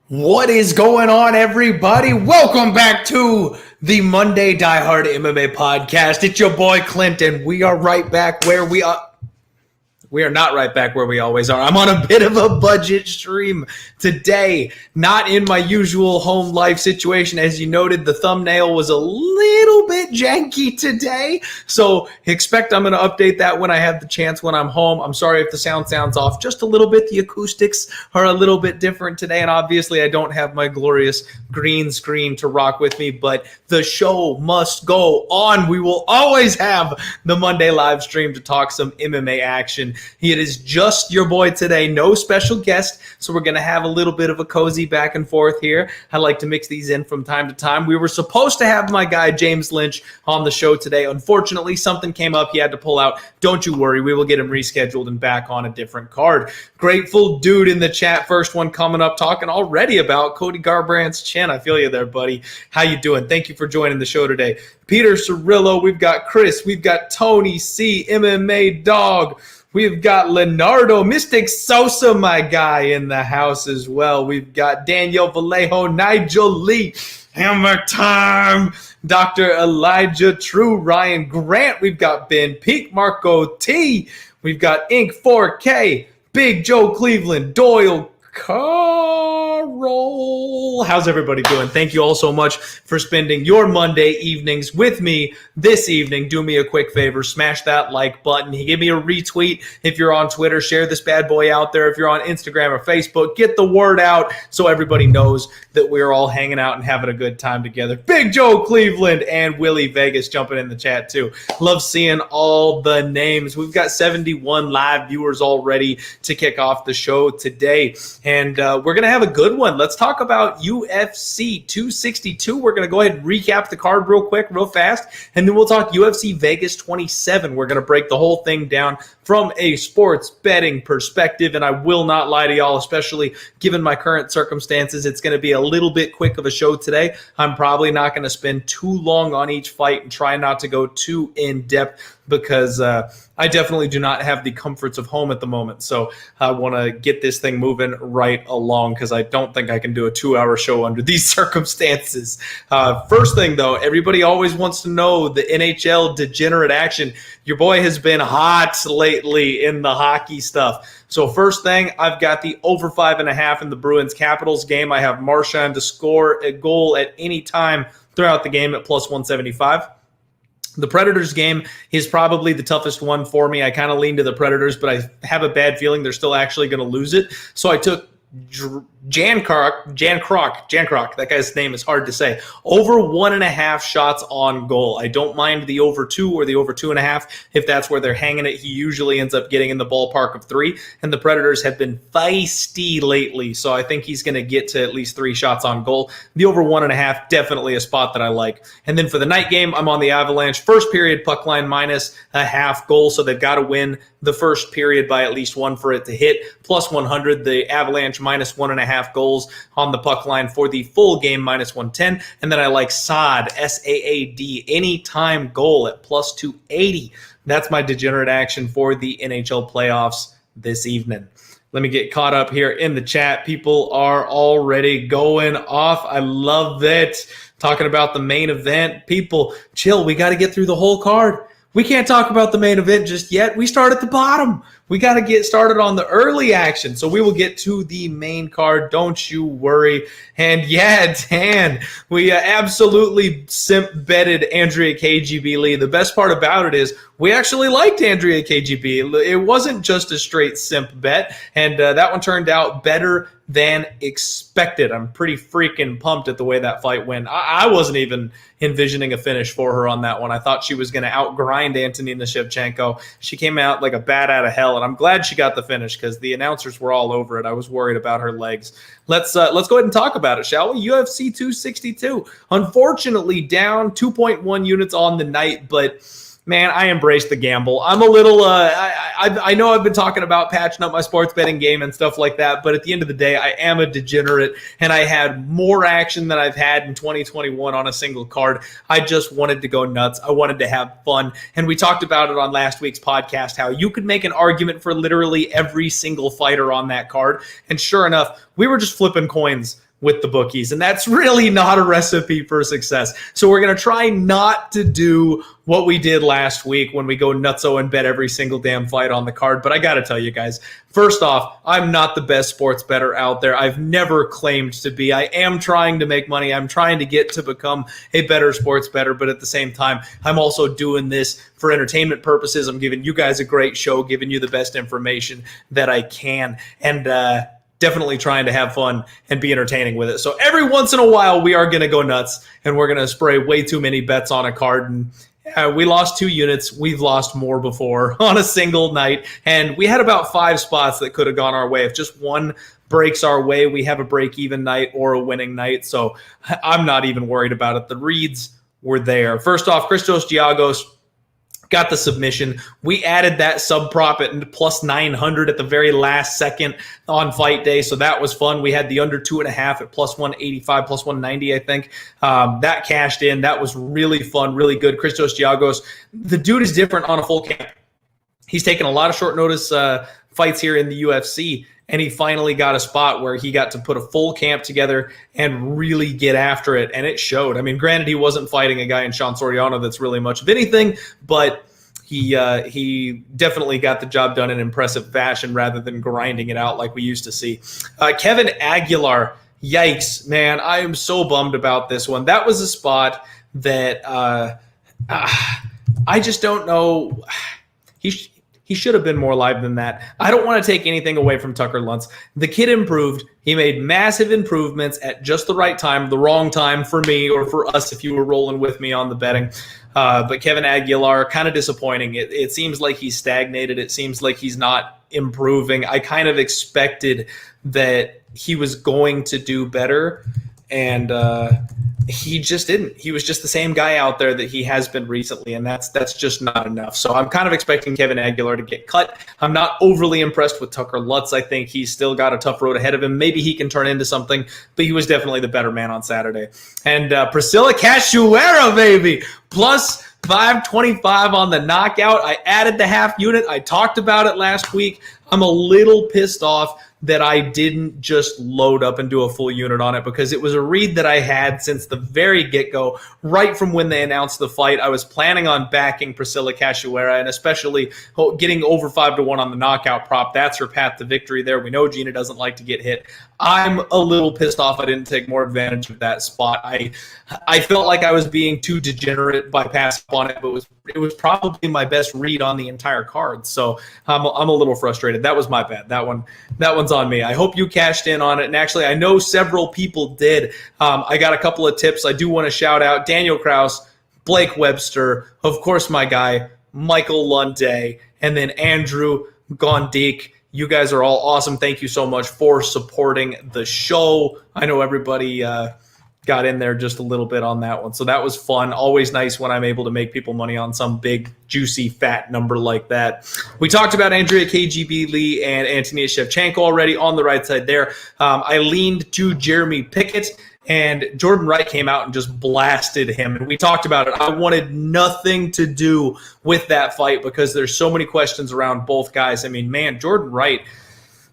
What is going on, everybody? Welcome back to the Monday Die Hard MMA podcast. It's your boy Clint, and we are right back where we are. We are not right back where we always are. I'm on a bit of a budget stream today, not in my usual home life situation. As you noted, the thumbnail was a little bit janky today, so expect I'm going to update that when I have the chance when I'm home. I'm sorry if the sound sounds off just a little bit. The acoustics are a little bit different today, and obviously I don't have my glorious green screen to rock with me, but the show must go on. We will always have the Monday live stream to talk some MMA action. It is just your boy today, no special guest, so we're going to have a little bit of a cozy back and forth here. I like to mix these in from time to time. We were supposed to have my guy James Lynch on the show today. Unfortunately, something came up. He had to pull out. Don't you worry. We will get him rescheduled and back on a different card. Grateful dude in the chat. First one coming up, talking already about Cody Garbrandt's chin. I feel you there, buddy. How you doing? Thank you for joining the show today. Peter Cirillo. We've got Chris. We've got Tony C. MMA Dog. We've got Leonardo, Mystic Sosa, my guy, in the house as well. We've got Daniel Vallejo, Nigel Lee, Hammer Time, Dr. Elijah True, Ryan Grant. We've got Ben Peak, Marco T. We've got Inc. 4K, Big Joe Cleveland, Doyle Carroll. How's everybody doing? Thank you all so much for spending your Monday evenings with me this evening. Do me a quick favor, smash that like button. Give me a retweet if you're on Twitter. Share this bad boy out there. If you're on Instagram or Facebook, get the word out so everybody knows that we're all hanging out and having a good time together. Big Joe Cleveland and Willie Vegas jumping in the chat too. Love seeing all the names. We've got 71 live viewers already to kick off the show today. And we're going to have a good one. Let's talk about UFC 262. We're going to go ahead and recap the card real quick, real fast, and then we'll talk UFC Vegas 27. We're going to break the whole thing down from a sports betting perspective, and I will not lie to y'all, especially given my current circumstances. It's going to be a little bit quick of a show today. I'm probably not going to spend too long on each fight and try not to go too in-depth because I definitely do not have the comforts of home at the moment. So I want to get this thing moving right along because I don't think I can do a 2-hour show under these circumstances. First thing, though, everybody always wants to know the NHL degenerate action. Your boy has been hot lately in the hockey stuff. So first thing, I've got the over 5.5 in the Bruins-Capitals game. I have Marchand to score a goal at any time throughout the game at plus 175. The Predators game is probably the toughest one for me. I kind of lean to the Predators, but I have a bad feeling they're still actually going to lose it. So I took Jan Krok, that guy's name is hard to say, over 1.5 shots on goal. I don't mind the over 2 or the over 2.5 if that's where they're hanging it. He usually ends up getting in the ballpark of 3, and the Predators have been feisty lately, so I think he's going to get to at least 3 shots on goal. The over 1.5, definitely a spot that I like. And then for the night game, I'm on the Avalanche. First period, puck line minus a half goal, so they've got to win the first period by at least 1 for it to hit. Plus 100, the Avalanche minus 1.5 goals on the puck line for the full game, minus 110. And then I like SAAD, S-A-A-D, anytime goal at plus 280. That's my degenerate action for the NHL playoffs this evening. Let me get caught up here in the chat. People are already going off. I love it. Talking about the main event. People, chill. We got to get through the whole card. We can't talk about the main event just yet. We start at the bottom. We got to get started on the early action. So we will get to the main card. Don't you worry. And yeah, Dan, we absolutely simp betted Andrea KGB Lee. The best part about it is we actually liked Andrea KGB. It wasn't just a straight simp bet. And that one turned out better than expected. I'm pretty freaking pumped at the way that fight went. I wasn't even envisioning a finish for her on that one. I thought she was going to outgrind Antonina Shevchenko. She came out like a bat out of hell, and I'm glad she got the finish because the announcers were all over it. I was worried about her legs. Let's go ahead and talk about it, shall we? UFC 262. Unfortunately, down 2.1 units on the night, but man, I embrace the gamble. I'm a little, I know I've been talking about patching up my sports betting game and stuff like that, but at the end of the day, I am a degenerate, and I had more action than I've had in 2021 on a single card. I just wanted to go nuts. I wanted to have fun, and we talked about it on last week's podcast, how you could make an argument for literally every single fighter on that card, and sure enough, we were just flipping coins with the bookies, and that's really not a recipe for success. So we're going to try not to do what we did last week when we go nutso and bet every single damn fight on the card. But I got to tell you guys, first off, I'm not the best sports bettor out there. I've never claimed to be. I am trying to make money. I'm trying to get to become a better sports bettor, but at the same time, I'm also doing this for entertainment purposes. I'm giving you guys a great show, giving you the best information that I can, and definitely trying to have fun and be entertaining with it. So every once in a while, we are going to go nuts, and we're going to spray way too many bets on a card. And we lost 2 units. We've lost more before on a single night, and we had about 5 spots that could have gone our way. If just one breaks our way, we have a break-even night or a winning night. So I'm not even worried about it. The reads were there. First off, Christos Giagos got the submission. We added that sub prop at plus 900 at the very last second on fight day, so that was fun. We had the under 2.5 at plus 185, plus 190, I think. That cashed in. That was really fun, really good. Christos Giagos, the dude is different on a full camp. He's taken a lot of short notice fights here in the UFC, and he finally got a spot where he got to put a full camp together and really get after it, and it showed. I mean, granted, he wasn't fighting a guy in Sean Soriano that's really much of anything, but he definitely got the job done in impressive fashion rather than grinding it out like we used to see. Kevin Aguilar, yikes, man, I am so bummed about this one. That was a spot that I just don't know. He should have been more live than that. I don't want to take anything away from Tucker Luntz. The kid improved. He made massive improvements at just the right time, the wrong time for me or for us if you were rolling with me on the betting. But Kevin Aguilar, kind of disappointing. It seems like he's stagnated. It seems like he's not improving. I kind of expected that he was going to do better, and he just didn't. He was just the same guy out there that he has been recently, and that's just not enough. So I'm kind of expecting Kevin Aguilar to get cut. I'm not overly impressed with Tucker Lutz. I think he's still got a tough road ahead of him. Maybe he can turn into something, but he was definitely the better man on Saturday. And Priscilla Cachoeira, baby, plus 525 on the knockout. I added the half unit. I talked about it last week. I'm a little pissed off that I didn't just load up and do a full unit on it, because it was a read that I had since the very get-go, right from when they announced the fight. I was planning on backing Priscilla Cachoeira, and especially getting over 5-1 on the knockout prop. That's her path to victory there. We know Gina doesn't like to get hit. I'm a little pissed off I didn't take more advantage of that spot. I felt like I was being too degenerate by passing on it, but it was probably my best read on the entire card. So I'm a little frustrated. That was my bad. That one's on me. I hope you cashed in on it. And actually, I know several people did. I got a couple of tips. I do want to shout out Daniel Krause, Blake Webster, of course my guy, Michael Lunde, and then Andrew Gondik. You guys are all awesome. Thank you so much for supporting the show. I know everybody got in there just a little bit on that one. So that was fun. Always nice when I'm able to make people money on some big, juicy, fat number like that. We talked about Andrea KGB Lee and Antonia Shevchenko already on the right side there. I leaned to Jeremy Pickett, and Jordan Wright came out and just blasted him. And we talked about it. I wanted nothing to do with that fight because there's so many questions around both guys. I mean, man, Jordan Wright,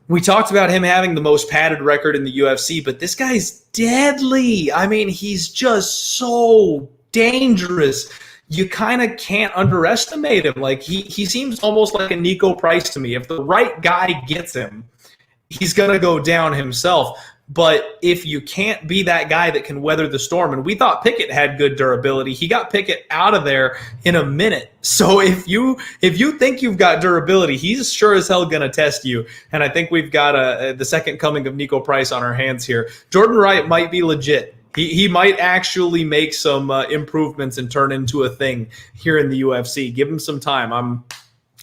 we talked about him having the most padded record in the UFC, but this guy's deadly. I mean, he's just so dangerous. You kind of can't underestimate him. Like, he seems almost like a Nico Price to me. If the right guy gets him, he's going to go down himself. But if you can't be that guy that can weather the storm, and we thought Pickett had good durability, he got Pickett out of there in a minute. So if you think you've got durability, he's sure as hell going to test you. And I think we've got the second coming of Nico Price on our hands here. Jordan Wright might be legit. He might actually make some improvements and turn into a thing here in the UFC. Give him some time.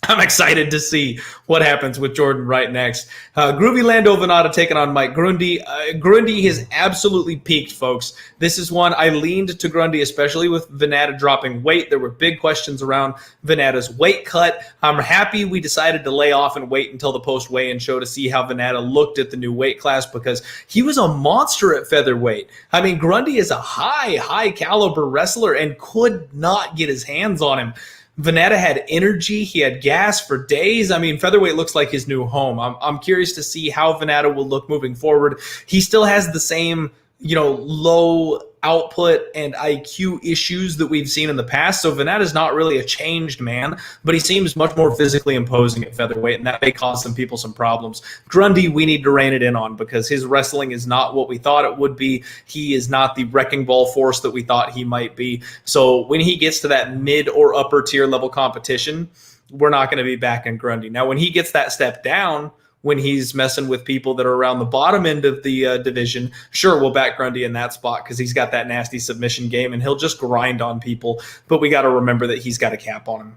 I'm excited to see what happens with Jordan Wright next. Groovy Lando Venata taking on Mike Grundy. Grundy has absolutely peaked, folks. This is one I leaned to Grundy, especially with Venata dropping weight. There were big questions around Venata's weight cut. I'm happy we decided to lay off and wait until the post-weigh-in show to see how Venata looked at the new weight class, because he was a monster at featherweight. I mean, Grundy is a high caliber wrestler and could not get his hands on him. Vanderaa had energy. He had gas for days. I mean, featherweight looks like his new home. I'm curious to see how Vanderaa will look moving forward. He still has the same, low output and IQ issues that we've seen in the past. So Vanderaa is not really a changed man, but he seems much more physically imposing at featherweight, and that may cause some people some problems. Grundy, we need to rein it in on because his wrestling is not what we thought it would be. He is not the wrecking ball force that we thought he might be. So when he gets to that mid or upper tier level competition, we're not going to be back in Grundy. Now, when he gets that step down, when he's messing with people that are around the bottom end of the division, sure, we'll back Grundy in that spot because he's got that nasty submission game and he'll just grind on people. But we got to remember that he's got a cap on him.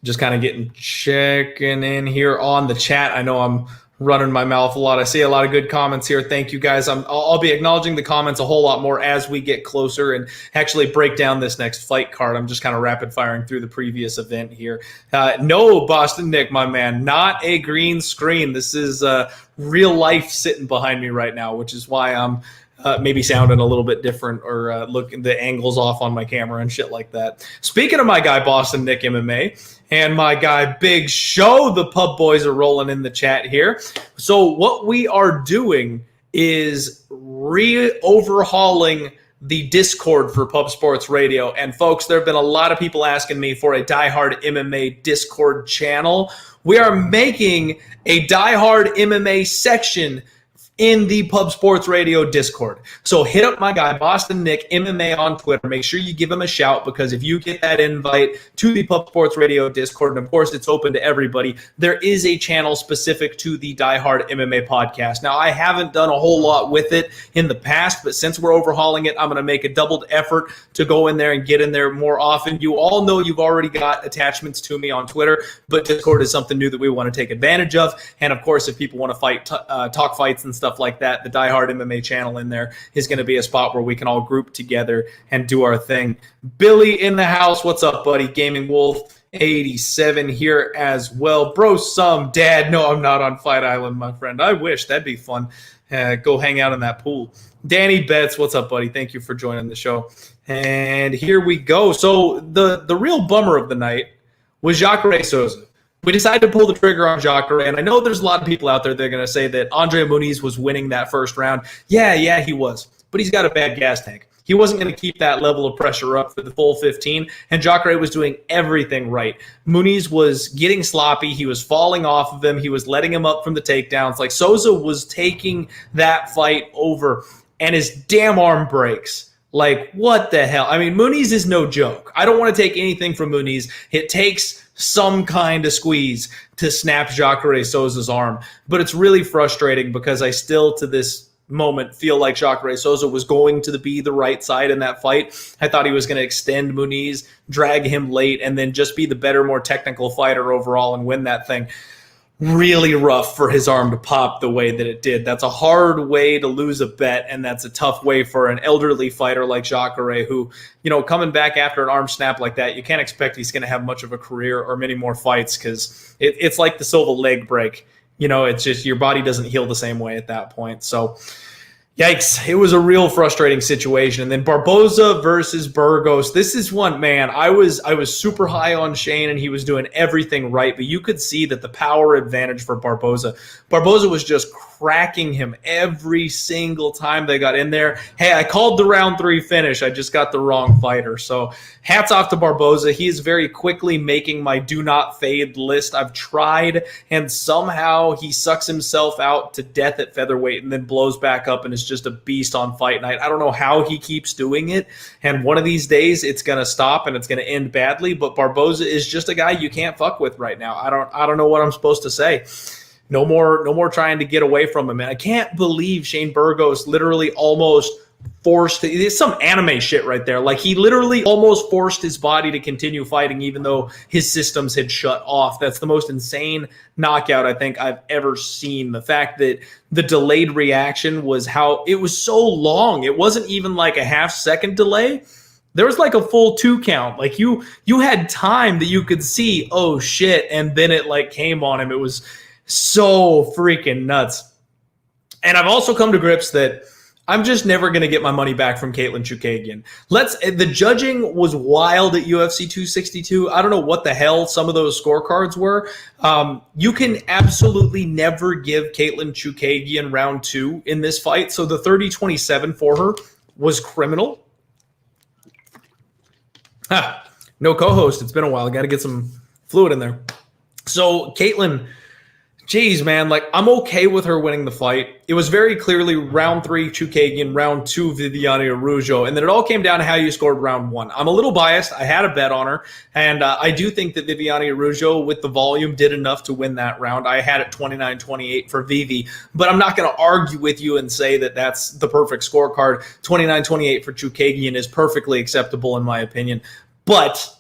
Just kind of checking in here on the chat. I know I'm running my mouth a lot. I see a lot of good comments here. Thank you, guys. I'll be acknowledging the comments a whole lot more as we get closer and actually break down this next fight card. I'm just kind of rapid firing through the previous event here. No, Boston Nick, my man, not a green screen. This is real life sitting behind me right now, which is why I'm maybe sounding a little bit different or looking the angles off on my camera and shit like that. Speaking of my guy, Boston Nick MMA, and my guy, Big Show, the Pub Boys are rolling in the chat here. So what we are doing is overhauling the Discord for Pub Sports Radio. And folks, there have been a lot of people asking me for a Die Hard MMA Discord channel. We are making a Die Hard MMA section in the Pub Sports Radio Discord. So hit up my guy, Boston Nick MMA on Twitter. Make sure you give him a shout because if you get that invite to the Pub Sports Radio Discord, and of course it's open to everybody, there is a channel specific to the Die Hard MMA podcast. Now, I haven't done a whole lot with it in the past, but since we're overhauling it, I'm going to make a doubled effort to go in there and get in there more often. You all know you've already got attachments to me on Twitter, but Discord is something new that we want to take advantage of. And of course, if people want to fight, talk fights and stuff like that, the Die Hard MMA channel in there is going to be a spot where we can all group together and do our thing. Billy in the house, what's up, buddy? Gaming Wolf 87 here as well. Bro, some dad. No, I'm not on Fight Island, my friend. I wish. That'd be fun. Go hang out in that pool. Danny Betts, what's up, buddy? Thank you for joining the show. And here we go. So the real bummer of the night was Jacare Souza. We decided to pull the trigger on Jacare, and I know there's a lot of people out there that are going to say that Andre Muniz was winning that first round. Yeah, he was. But he's got a bad gas tank. He wasn't going to keep that level of pressure up for the full 15, and Jacare was doing everything right. Muniz was getting sloppy. He was falling off of him. He was letting him up from the takedowns. Like, Souza was taking that fight over, and his damn arm breaks. Like, what the hell? I mean, Muniz is no joke. I don't want to take anything from Muniz. It takes some kind of squeeze to snap Jacare Souza's arm. But it's really frustrating because I still, to this moment, feel like Jacare Souza was going to be the right side in that fight. I thought he was going to extend Muniz, drag him late, and then just be the better, more technical fighter overall and win that thing. Really rough for his arm to pop the way that it did. That's a hard way to lose a bet, and that's a tough way for an elderly fighter like Jacare who, coming back after an arm snap like that, you can't expect he's going to have much of a career or many more fights because it's like the Silva leg break. It's just your body doesn't heal the same way at that point. So, yikes, it was a real frustrating situation. And then Barboza versus Burgos. This is one, man, I was super high on Shane and he was doing everything right, but you could see that the power advantage for Barboza was just cracking him every single time they got in there. Hey, I called the round 3 finish. I just got the wrong fighter. So hats off to Barboza. He is very quickly making my do not fade list. I've tried, and somehow he sucks himself out to death at featherweight and then blows back up and is just a beast on fight night. I don't know how he keeps doing it, and one of these days it's going to stop and it's going to end badly, but Barboza is just a guy you can't fuck with right now. I don't know what I'm supposed to say. No more trying to get away from him. And I can't believe Shane Burgos literally almost forced – it's some anime shit right there. Like, he literally almost forced his body to continue fighting even though his systems had shut off. That's the most insane knockout I think I've ever seen. The fact that the delayed reaction was how – it was so long. It wasn't even like a half-second delay. There was like a full 2 count. Like, you had time that you could see, oh, shit, and then it, like, came on him. It was – so freaking nuts. And I've also come to grips that I'm just never going to get my money back from Caitlin Chookagian. The judging was wild at UFC 262. I don't know what the hell some of those scorecards were. You can absolutely never give Caitlin Chookagian round 2 in this fight. So the 30-27 for her was criminal. No co-host. It's been a while. I got to get some fluid in there. So Caitlin, geez, man, like I'm okay with her winning the fight. It was very clearly round 3 Chookagian, round 2 Viviane Araújo, and then it all came down to how you scored round 1. I'm a little biased. I had a bet on her, and I do think that Viviane Araújo with the volume did enough to win that round. I had it 29-28 for Vivi, but I'm not going to argue with you and say that that's the perfect scorecard. 29-28 for Chookagian is perfectly acceptable in my opinion, but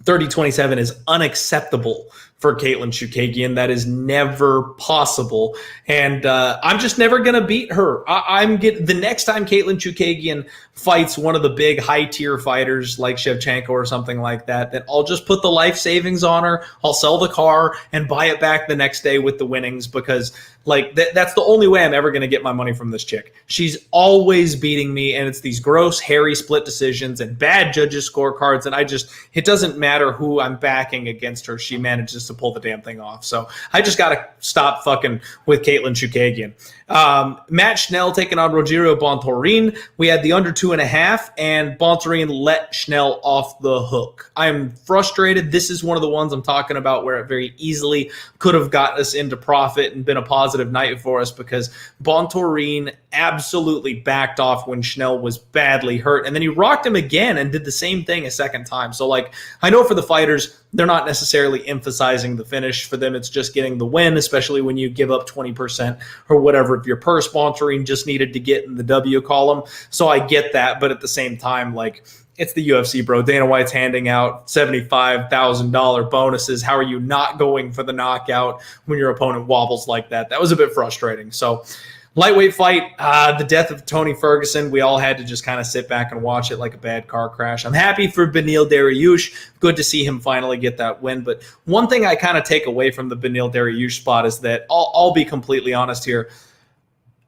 30-27 is unacceptable for Caitlin Chookagian. That is never possible. And I'm just never going to beat her. The next time Caitlin Chookagian fights one of the big high-tier fighters like Shevchenko or something like that, then I'll just put the life savings on her. I'll sell the car and buy it back the next day with the winnings because that's the only way I'm ever going to get my money from this chick. She's always beating me, and it's these gross, hairy split decisions and bad judges' scorecards, and it doesn't matter who I'm backing against her. She manages to pull the damn thing off. So I just got to stop fucking with Caitlin Chookagian. Matt Schnell taking on Rogerio Bontorin. We had the under 2.5, and Bontorin let Schnell off the hook. I'm frustrated. This is one of the ones I'm talking about where it very easily could have got us into profit and been a positive night for us because Bontorin absolutely backed off when Schnell was badly hurt, and then he rocked him again and did the same thing a second time. So I know for the fighters, they're not necessarily emphasizing the finish. For them, it's just getting the win, especially when you give up 20% or whatever of your purse. Sponsoring just needed to get in the W column. So I get that, but at the same time, it's the UFC, bro. Dana White's handing out $75,000 bonuses. How are you not going for the knockout when your opponent wobbles like that? That was a bit frustrating. So lightweight fight, the death of Tony Ferguson. We all had to just kind of sit back and watch it like a bad car crash. I'm happy for Beneil Dariush. Good to see him finally get that win. But one thing I kind of take away from the Beneil Dariush spot is that I'll be completely honest here.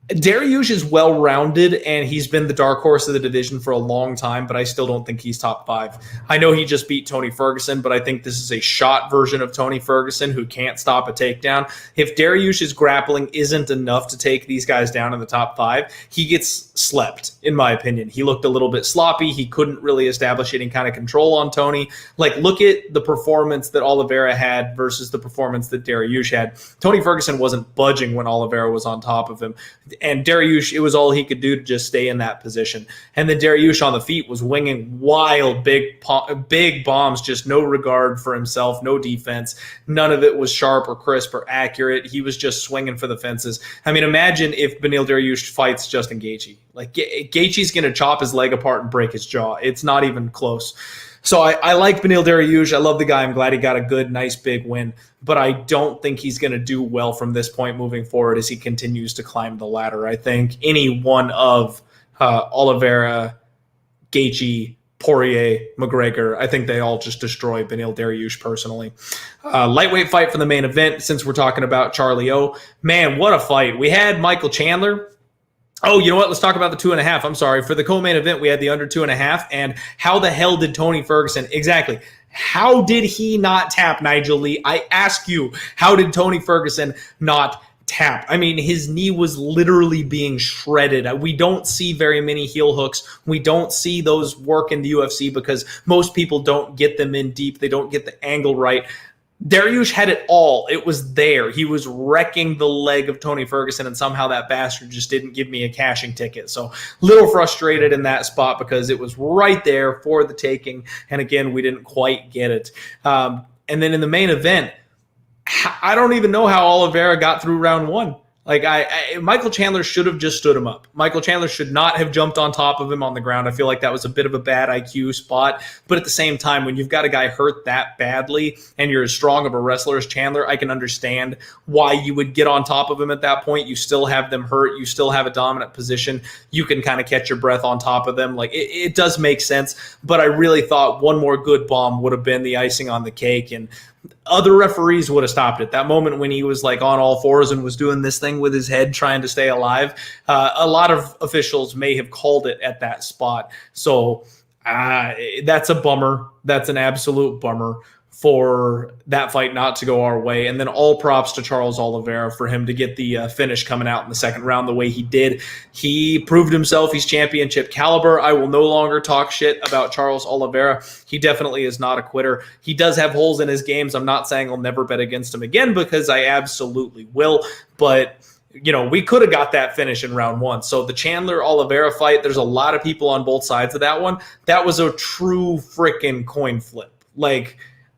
Dariush is well-rounded, and he's been the dark horse of the division for a long time, but I still don't think he's top 5. I know he just beat Tony Ferguson, but I think this is a shot version of Tony Ferguson who can't stop a takedown. If Dariush's grappling isn't enough to take these guys down in the top 5, he gets slept, in my opinion. He looked a little bit sloppy. He couldn't really establish any kind of control on Tony. Look at the performance that Oliveira had versus the performance that Dariush had. Tony Ferguson wasn't budging when Oliveira was on top of him. And Dariush, it was all he could do to just stay in that position. And then Dariush on the feet was winging wild, big bombs, just no regard for himself, no defense. None of it was sharp or crisp or accurate. He was just swinging for the fences. I mean, imagine if Beneil Dariush fights Justin Gaethje. Gaethje's going to chop his leg apart and break his jaw. It's not even close. So I like Beneil Dariush. I love the guy. I'm glad he got a good, nice, big win. But I don't think he's going to do well from this point moving forward as he continues to climb the ladder. I think any one of Oliveira, Gaethje, Poirier, McGregor, I think they all just destroy Beneil Dariush personally. Lightweight fight for the main event, since we're talking about Charlie O. Man, what a fight. We had Michael Chandler. Oh, you know what? Let's talk about the 2.5. I'm sorry. For the co-main event, we had the under 2.5. And how the hell did Tony Ferguson, exactly, how did he not tap Nigel Lee? I ask you, how did Tony Ferguson not tap? I mean, his knee was literally being shredded. We don't see very many heel hooks. We don't see those work in the UFC because most people don't get them in deep. They don't get the angle right. Dariush had it all. It was there. He was wrecking the leg of Tony Ferguson, and somehow that bastard just didn't give me a cashing ticket. So little frustrated in that spot because it was right there for the taking. And again, we didn't quite get it. And then in the main event, I don't even know how Oliveira got through round 1. Michael Chandler should have just stood him up. Michael Chandler should not have jumped on top of him on the ground. I feel like that was a bit of a bad IQ spot. But at the same time, when you've got a guy hurt that badly and you're as strong of a wrestler as Chandler, I can understand why you would get on top of him at that point. You still have them hurt. You still have a dominant position. You can kind of catch your breath on top of them. It does make sense. But I really thought one more good bomb would have been the icing on the cake. And other referees would have stopped it. That moment when he was like on all fours and was doing this thing with his head trying to stay alive, a lot of officials may have called it at that spot. So that's a bummer. That's an absolute bummer for that fight not to go our way. And then all props to Charles Oliveira for him to get the finish coming out in the second round the way he did. He proved himself. He's championship caliber. I will no longer talk shit about Charles Oliveira. He definitely is not a quitter. He does have holes in his games. I'm not saying I'll never bet against him again, because I absolutely will. But we could have got that finish in round one. So the Chandler Oliveira fight, there's a lot of people on both sides of that one. That was a true freaking coin flip. Like,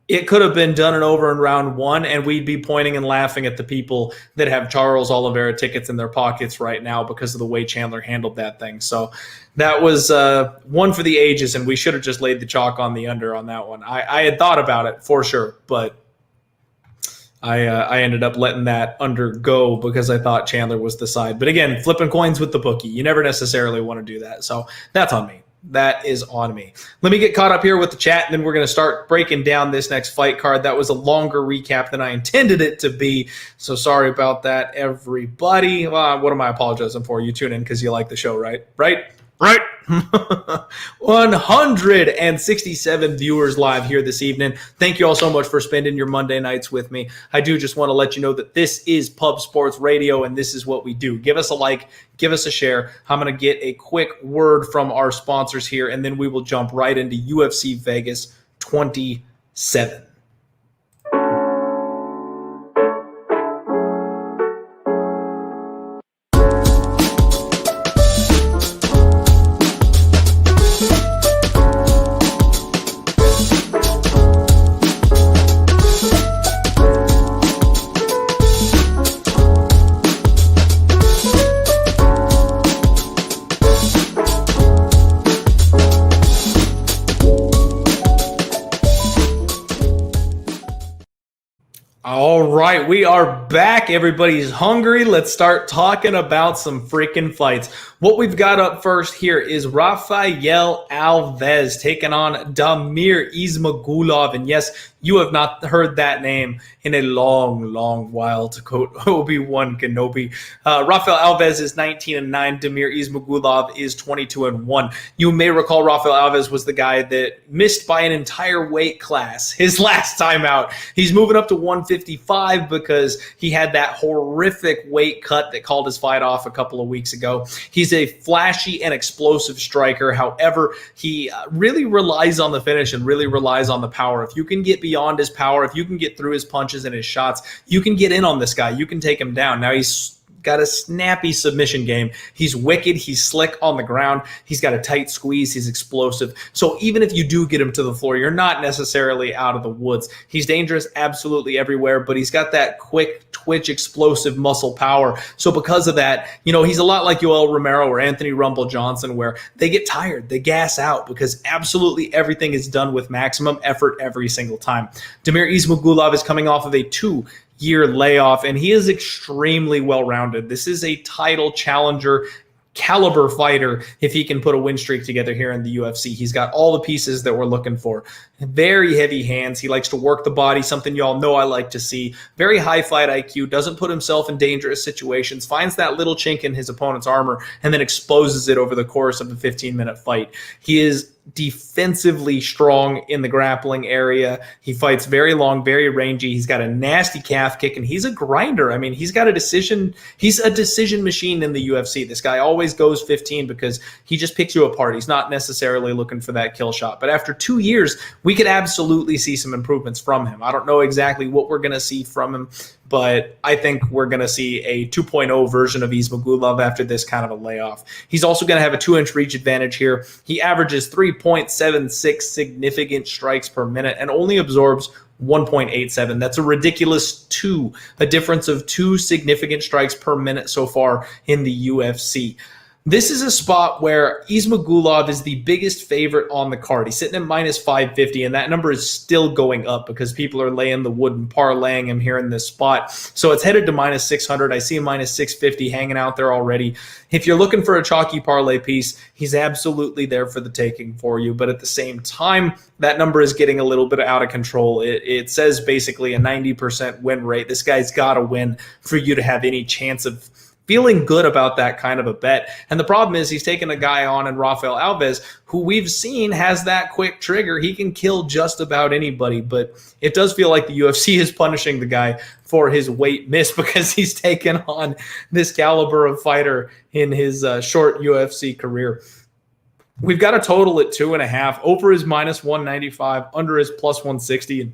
it could have been done and over in round one, and we'd be pointing and laughing at the people that have Charles Oliveira tickets in their pockets right now because of the way Chandler handled that thing. So that was one for the ages, and we should have just laid the chalk on the under on that one. I had thought about it for sure, but I ended up letting that under go because I thought Chandler was the side. But again, flipping coins with the bookie, you never necessarily want to do that. So that's on me. That is on me. Let me get caught up here with the chat, and then we're going to start breaking down this next fight card. That was a longer recap than I intended it to be, so sorry about that, everybody. What am I apologizing for? You tune in because you like the show, right? Right? 167 viewers live here this evening. Thank you all so much for spending your Monday nights with me. I do just want to let you know that this is Pub Sports Radio, and this is what we do. Give us a like, give us a share. I'm going to get a quick word from our sponsors here, and then we will jump right into UFC Vegas 27. All right, we are back. Everybody's hungry. Let's start talking about some freaking fights. What we've got up first here is Raphael Alves taking on Damir Ismagulov. And yes, you have not heard that name in a long, long while, to quote Obi-Wan Kenobi. Raphael Alves is 19-9. Damir Ismagulov is 22-1. You may recall Raphael Alves was the guy that missed by an entire weight class his last time out. He's moving up to 155 because he had that horrific weight cut that called his fight off a couple of weeks ago. He's a flashy and explosive striker. However, he really relies on the finish and really relies on the power. If you can get beyond his power, if you can get through his punches and his shots, you can get in on this guy. You can take him down. Now he's got a snappy submission game. He's wicked. He's slick on the ground. He's got a tight squeeze. He's explosive. So even if you do get him to the floor, you're not necessarily out of the woods. He's dangerous absolutely everywhere, but he's got that quick twitch, explosive muscle power. So because of that, he's a lot like Yoel Romero or Anthony Rumble Johnson, where they get tired, they gas out because absolutely everything is done with maximum effort every single time. Damir Ismagulov is coming off of a 2-year layoff, and he is extremely well-rounded. This is a title challenger caliber fighter if he can put a win streak together here in the UFC. He's got all the pieces that we're looking for. Very heavy hands. He likes to work the body, something y'all know I like to see. Very high fight IQ, doesn't put himself in dangerous situations, finds that little chink in his opponent's armor, and then exposes it over the course of a 15-minute fight. He is defensively strong in the grappling area. He fights very long, very rangy. He's got a nasty calf kick, and he's a grinder. I mean, he's a decision machine in the UFC. This guy always goes 15 because he just picks you apart. He's not necessarily looking for that kill shot. But after 2 years, we could absolutely see some improvements from him. I don't know exactly what we're going to see from him, but I think we're going to see a 2.0 version of Ismagulov after this kind of a layoff. He's also going to have a 2-inch reach advantage here. He averages 3.76 significant strikes per minute and only absorbs 1.87. That's a ridiculous a difference of 2 significant strikes per minute so far in the UFC. This is a spot where Ismagulov is the biggest favorite on the card. He's sitting at minus 550, and that number is still going up because people are laying the wood and parlaying him here in this spot. So it's headed to minus 600. I see him minus 650 hanging out there already. If you're looking for a chalky parlay piece, he's absolutely there for the taking for you. But at the same time, that number is getting a little bit out of control. It says basically a 90% win rate. This guy's got to win for you to have any chance of feeling good about that kind of a bet. And the problem is he's taking a guy on in Raphael Alves, who we've seen has that quick trigger. He can kill just about anybody, but it does feel like the UFC is punishing the guy for his weight miss because he's taken on this caliber of fighter in his short UFC career. We've got a total at 2.5. Over is minus 195, under is plus 160. And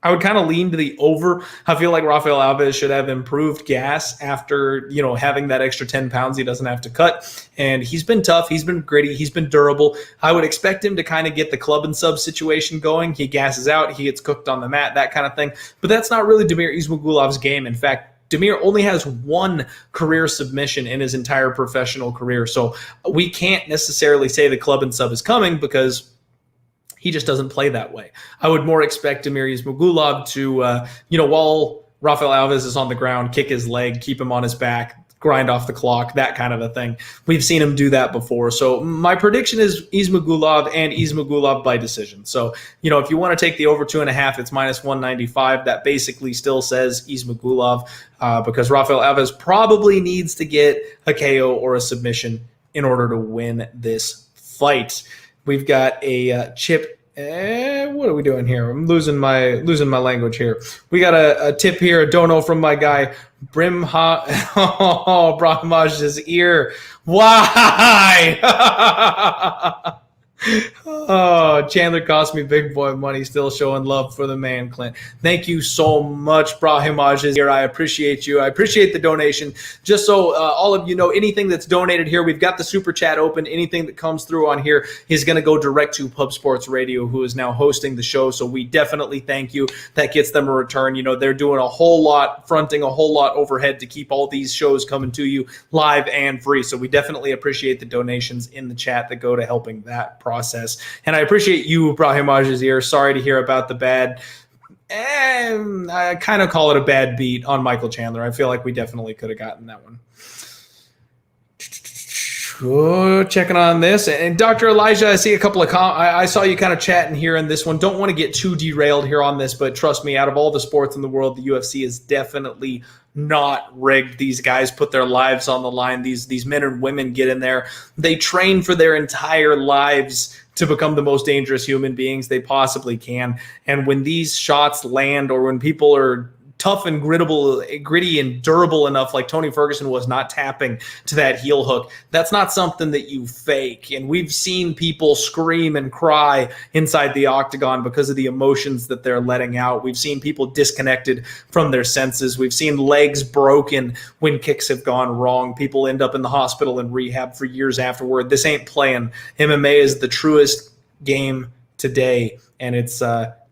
I would kind of lean to the over. I feel like Raphael Alves should have improved gas after, having that extra 10 pounds he doesn't have to cut. And he's been tough. He's been gritty. He's been durable. I would expect him to kind of get the club and sub situation going. He gasses out. He gets cooked on the mat, that kind of thing. But that's not really Damir Ismagulov's game. In fact, Damir only has one career submission in his entire professional career. So we can't necessarily say the club and sub is coming because he just doesn't play that way. I would more expect Damir Ismagulov to, while Raphael Alves is on the ground, kick his leg, keep him on his back, grind off the clock, that kind of a thing. We've seen him do that before. So my prediction is Ismagulov and Ismagulov by decision. So, if you want to take the over 2.5, it's minus 195. That basically still says Ismagulov because Raphael Alves probably needs to get a KO or a submission in order to win this fight. We've got a chip. What are we doing here? I'm losing my language here. We got a tip here, a dono from my guy Brahmaj's ear. Why? Oh, Chandler cost me big boy money, still showing love for the man, Clint. Thank you so much, Brahimaj here. I appreciate you. I appreciate the donation. Just so all of you know, anything that's donated here, we've got the super chat open. Anything that comes through on here is going to go direct to Pub Sports Radio, who is now hosting the show. So we definitely thank you. That gets them a return. They're doing a whole lot, fronting a whole lot overhead to keep all these shows coming to you live and free. So we definitely appreciate the donations in the chat that go to helping that process. And I appreciate you, Brahim Ajazir. Sorry to hear about the bad, I kind of call it a bad beat on Michael Chandler. I feel like we definitely could have gotten that one. Checking on this. And Dr. Elijah, I see a couple of I saw you kind of chatting here in this one. Don't want to get too derailed here on this, but trust me, out of all the sports in the world, the UFC is definitely not rigged. These guys put their lives on the line. These men and women get in there. They train for their entire lives to become the most dangerous human beings they possibly can. And when these shots land, or when people are tough and gritty and durable enough, like Tony Ferguson was, not tapping to that heel hook, that's not something that you fake. And we've seen people scream and cry inside the octagon because of the emotions that they're letting out. We've seen people disconnected from their senses. We've seen legs broken when kicks have gone wrong. People end up in the hospital and rehab for years afterward. This ain't playing. MMA is the truest game today, and it's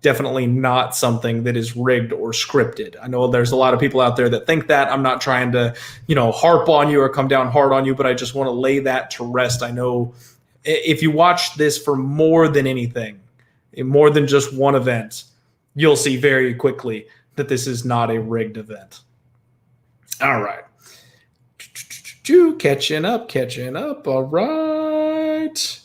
definitely not something that is rigged or scripted. I know there's a lot of people out there that think that. I'm not trying to, harp on you or come down hard on you, but I just want to lay that to rest. I know if you watch this for more than anything, more than just one event, you'll see very quickly that this is not a rigged event. All right. Catching up. All right.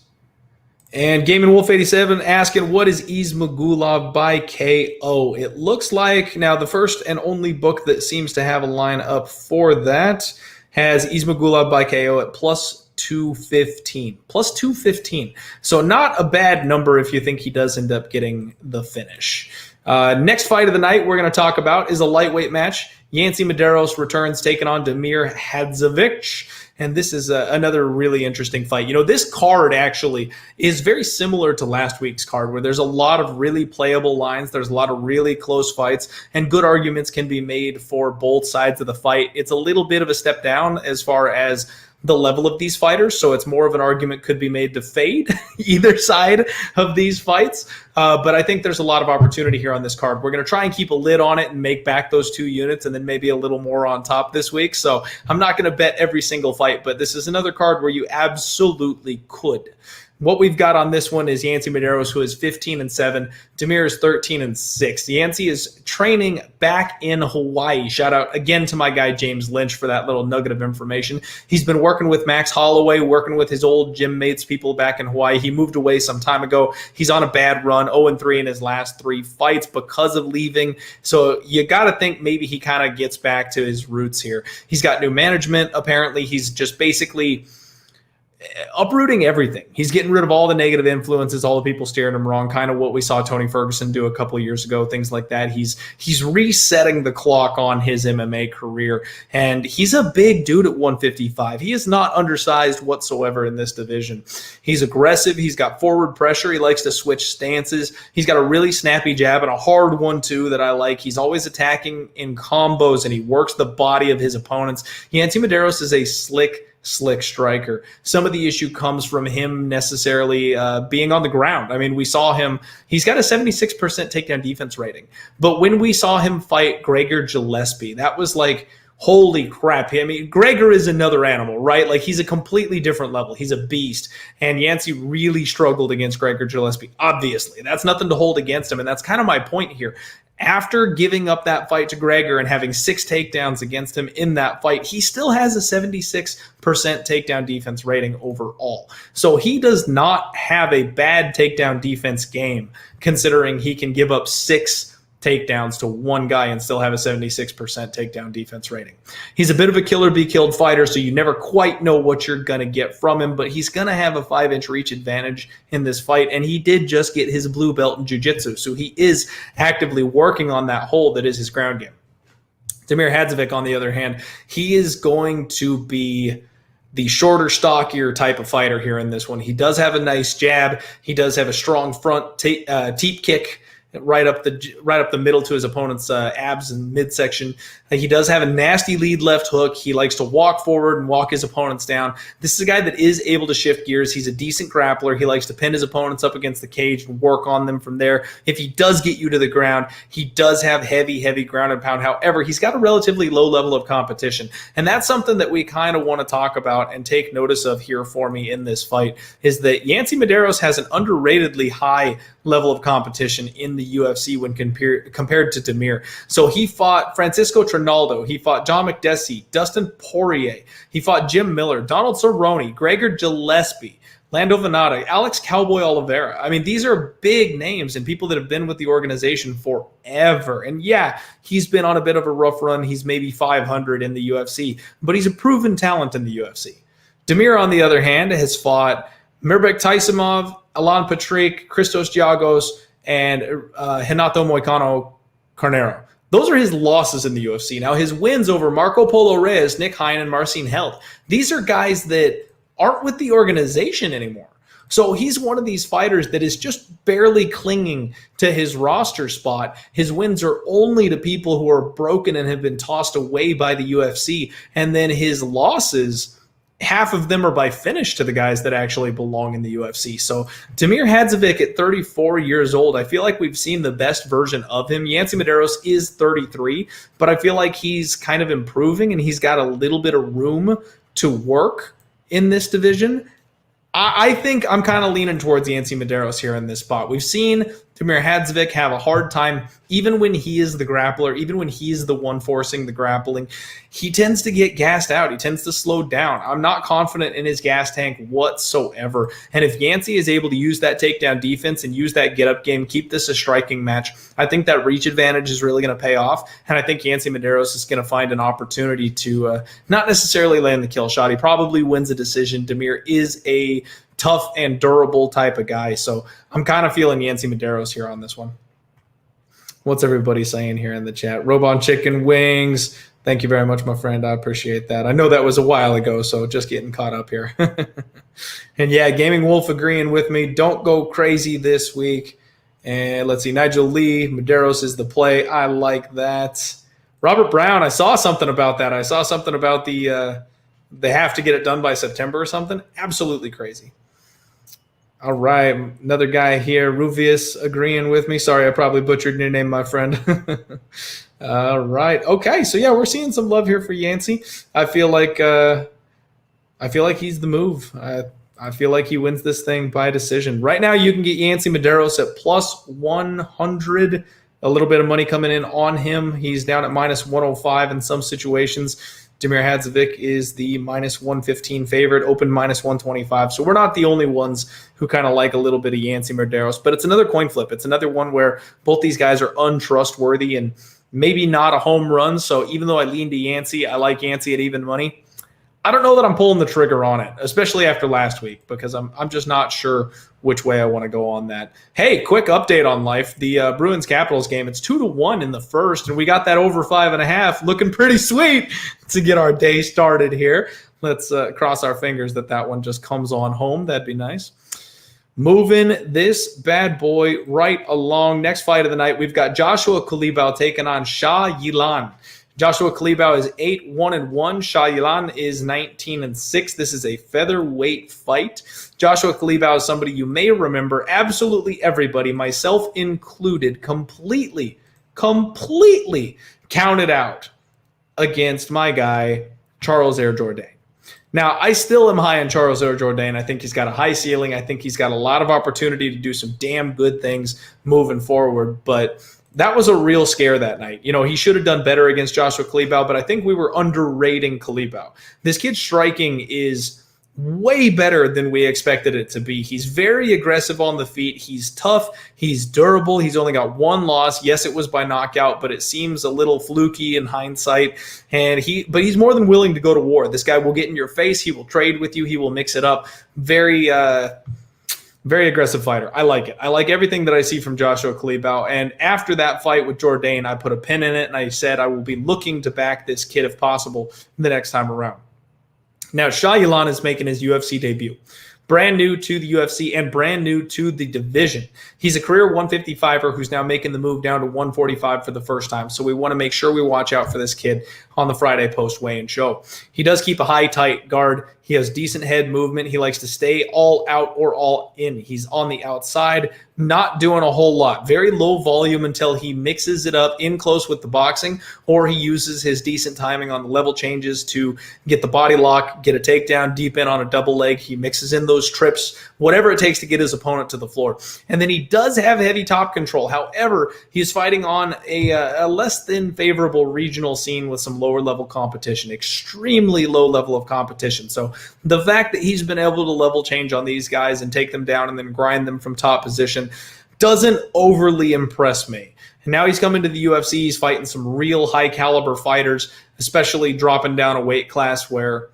And Game & Wolf 87 asking, what is Ismagulov by KO? It looks like, now the first and only book that seems to have a line up for that has Ismagulov by KO at plus 215. Plus 215. So not a bad number if you think he does end up getting the finish. Next fight of the night we're going to talk about is a lightweight match. Yancy Medeiros returns, taking on Damir Hadzovic. And this is another really interesting fight. This card actually is very similar to last week's card, where there's a lot of really playable lines. There's a lot of really close fights, and good arguments can be made for both sides of the fight. It's a little bit of a step down as far as the level of these fighters, so it's more of an argument could be made to fade either side of these fights. But I think there's a lot of opportunity here on this card. We're going to try and keep a lid on it and make back those 2 units and then maybe a little more on top this week. So I'm not going to bet every single fight, but this is another card where you absolutely could. What we've got on this one is Yancy Medeiros, who is 15-7. Damir is 13-6. Yancy is training back in Hawaii. Shout out again to my guy James Lynch for that little nugget of information. He's been working with Max Holloway, working with his old gym mates, people back in Hawaii. He moved away some time ago. He's on a bad run, 0-3 in his last 3 fights because of leaving. So you got to think maybe he kind of gets back to his roots here. He's got new management. Apparently, he's just basically uprooting everything. He's getting rid of all the negative influences, all the people steering him wrong, kind of what we saw Tony Ferguson do a couple of years ago, things like that. He's resetting the clock on his MMA career, and he's a big dude at 155. He is not undersized whatsoever in this division. He's aggressive. He's got forward pressure. He likes to switch stances. He's got a really snappy jab and a hard one, too, that I like. He's always attacking in combos, and he works the body of his opponents. Yancy Medeiros is a slick striker. Some of the issue comes from him necessarily being on the ground. I mean, we saw him, he's got a 76% takedown defense rating. But when we saw him fight Gregor Gillespie, that was like, holy crap. I mean, Gregor is another animal, right? Like, he's a completely different level. He's a beast. And Yancy really struggled against Gregor Gillespie, obviously. That's nothing to hold against him. And that's kind of my point here. After giving up that fight to Gregor and having 6 takedowns against him in that fight, he still has a 76% takedown defense rating overall. So he does not have a bad takedown defense game, considering he can give up 6 takedowns to one guy and still have a 76% takedown defense rating. He's a bit of a killer be killed fighter, so you never quite know what you're going to get from him, but he's going to have a 5-inch reach advantage in this fight, and he did just get his blue belt in jiu-jitsu, so he is actively working on that hold that is his ground game. Damir Hadzovic, on the other hand, he is going to be the shorter, stockier type of fighter here in this one. He does have a nice jab. He does have a strong front teep kick right up the middle to his opponent's abs and midsection. He does have a nasty lead left hook. He likes to walk forward and walk his opponents down. This is a guy that is able to shift gears. He's a decent grappler. He likes to pin his opponents up against the cage and work on them from there. If he does get you to the ground, he does have heavy ground and pound. However, he's got a relatively low level of competition. And that's something that we kind of want to talk about and take notice of here for me in this fight, is that Yancy Medeiros has an underratedly high level of competition in the UFC when compared to Damir. So he fought Francisco Trinaldo, he fought John McDessie, Dustin Poirier, he fought Jim Miller, Donald Cerrone, Gregor Gillespie, Lando Venata, Alex Cowboy Oliveira. I mean, these are big names and people that have been with the organization forever. And yeah, he's been on a bit of a rough run. He's maybe 500 in the UFC, but he's a proven talent in the UFC. Damir, on the other hand, has fought Mirbek Taisimov, Alan Patrick, Christos Giagos, and Renato Moicano Carnero. Those are his losses in the UFC. Now, his wins over Marco Polo Reyes, Nick Hein, and Marcin Held, these are guys that aren't with the organization anymore. So he's one of these fighters that is just barely clinging to his roster spot. His wins are only to people who are broken and have been tossed away by the UFC. And then his losses, half of them are by finish to the guys that actually belong in the UFC. So Damir Hadzovic at 34 years old, I feel like we've seen the best version of him. Yancy Medeiros is 33, but I feel like he's kind of improving and he's got a little bit of room to work in this division. I think I'm kind of leaning towards Yancy Medeiros here in this spot. We've seen Damir Hadzovic have a hard time, even when he is the grappler, even when he's the one forcing the grappling. He tends to get gassed out. He tends to slow down. I'm not confident in his gas tank whatsoever. And if Yancy is able to use that takedown defense and use that get-up game, keep this a striking match, I think that reach advantage is really going to pay off. And I think Yancy Medeiros is going to find an opportunity to not necessarily land the kill shot. He probably wins a decision. Damir is a tough and durable type of guy. So I'm kind of feeling Yancy Medeiros here on this one. What's everybody saying here in the chat? Robon Chicken Wings. Thank you very much, my friend. I appreciate that. I know that was a while ago, so just getting caught up here. And yeah, Gaming Wolf agreeing with me. Don't go crazy this week. And let's see, Nigel Lee, Medeiros is the play. I like that. Robert Brown, I saw something about that. I saw something about the they have to get it done by September or something. Absolutely crazy. All right, another guy here, Ruvius, agreeing with me. Sorry, I probably butchered your name, my friend. All right, okay, so yeah, we're seeing some love here for Yancy. I feel like he's the move. I feel like he wins this thing by decision. Right now, you can get Yancy Medeiros at plus 100. A little bit of money coming in on him. He's down at minus 105 in some situations. Damir Hadzovic is the minus 115 favorite, open minus 125. So we're not the only ones who kind of like a little bit of Yancy Medeiros, but it's another coin flip. It's another one where both these guys are untrustworthy and maybe not a home run. So even though I lean to Yancy, I like Yancy at even money. I don't know that I'm pulling the trigger on it, especially after last week, because I'm just not sure which way I want to go on that. Hey, quick update on life. The Bruins Capitals game, it's 2-1 in the first, and we got that over 5.5 looking pretty sweet to get our day started here. Let's cross our fingers that one just comes on home. That'd be nice. Moving this bad boy right along. Next fight of the night, we've got Joshua Culibao taking on Yilan. Joshua Culibao is 8-1-1. Yilan is 19-6. This is a featherweight fight. Joshua Culibao is somebody you may remember. Absolutely everybody, myself included, completely counted out against my guy, Charles Air Jourdain. Now, I still am high on Charles Air Jourdain. I think he's got a high ceiling. I think he's got a lot of opportunity to do some damn good things moving forward, but that was a real scare that night. You know, he should have done better against Joshua Culibao, but I think we were underrating Culibao. This kid's striking is way better than we expected it to be. He's very aggressive on the feet. He's tough. He's durable. He's only got one loss. Yes, it was by knockout, but it seems a little fluky in hindsight. But he's more than willing to go to war. This guy will get in your face. He will trade with you. He will mix it up. Very aggressive fighter. I like it. I like everything that I see from Joshua Culibao. And after that fight with Jourdain, I put a pin in it, and I said I will be looking to back this kid if possible the next time around. Now, Yilan is making his UFC debut. Brand new to the UFC and brand new to the division. He's a career 155er who's now making the move down to 145 for the first time. So we want to make sure we watch out for this kid on the Friday post weigh-in show. He does keep a high, tight guard. He has decent head movement. He likes to stay all out or all in. He's on the outside, not doing a whole lot. Very low volume until he mixes it up in close with the boxing, or he uses his decent timing on the level changes to get the body lock, get a takedown deep in on a double leg. He mixes in those trips, whatever it takes to get his opponent to the floor. And then he does have heavy top control. However, he's fighting on a less than favorable regional scene with some lower level competition, extremely low level of competition. So the fact that he's been able to level change on these guys and take them down and then grind them from top position doesn't overly impress me. And now he's coming to the UFC. He's fighting some real high caliber fighters, especially dropping down a weight class where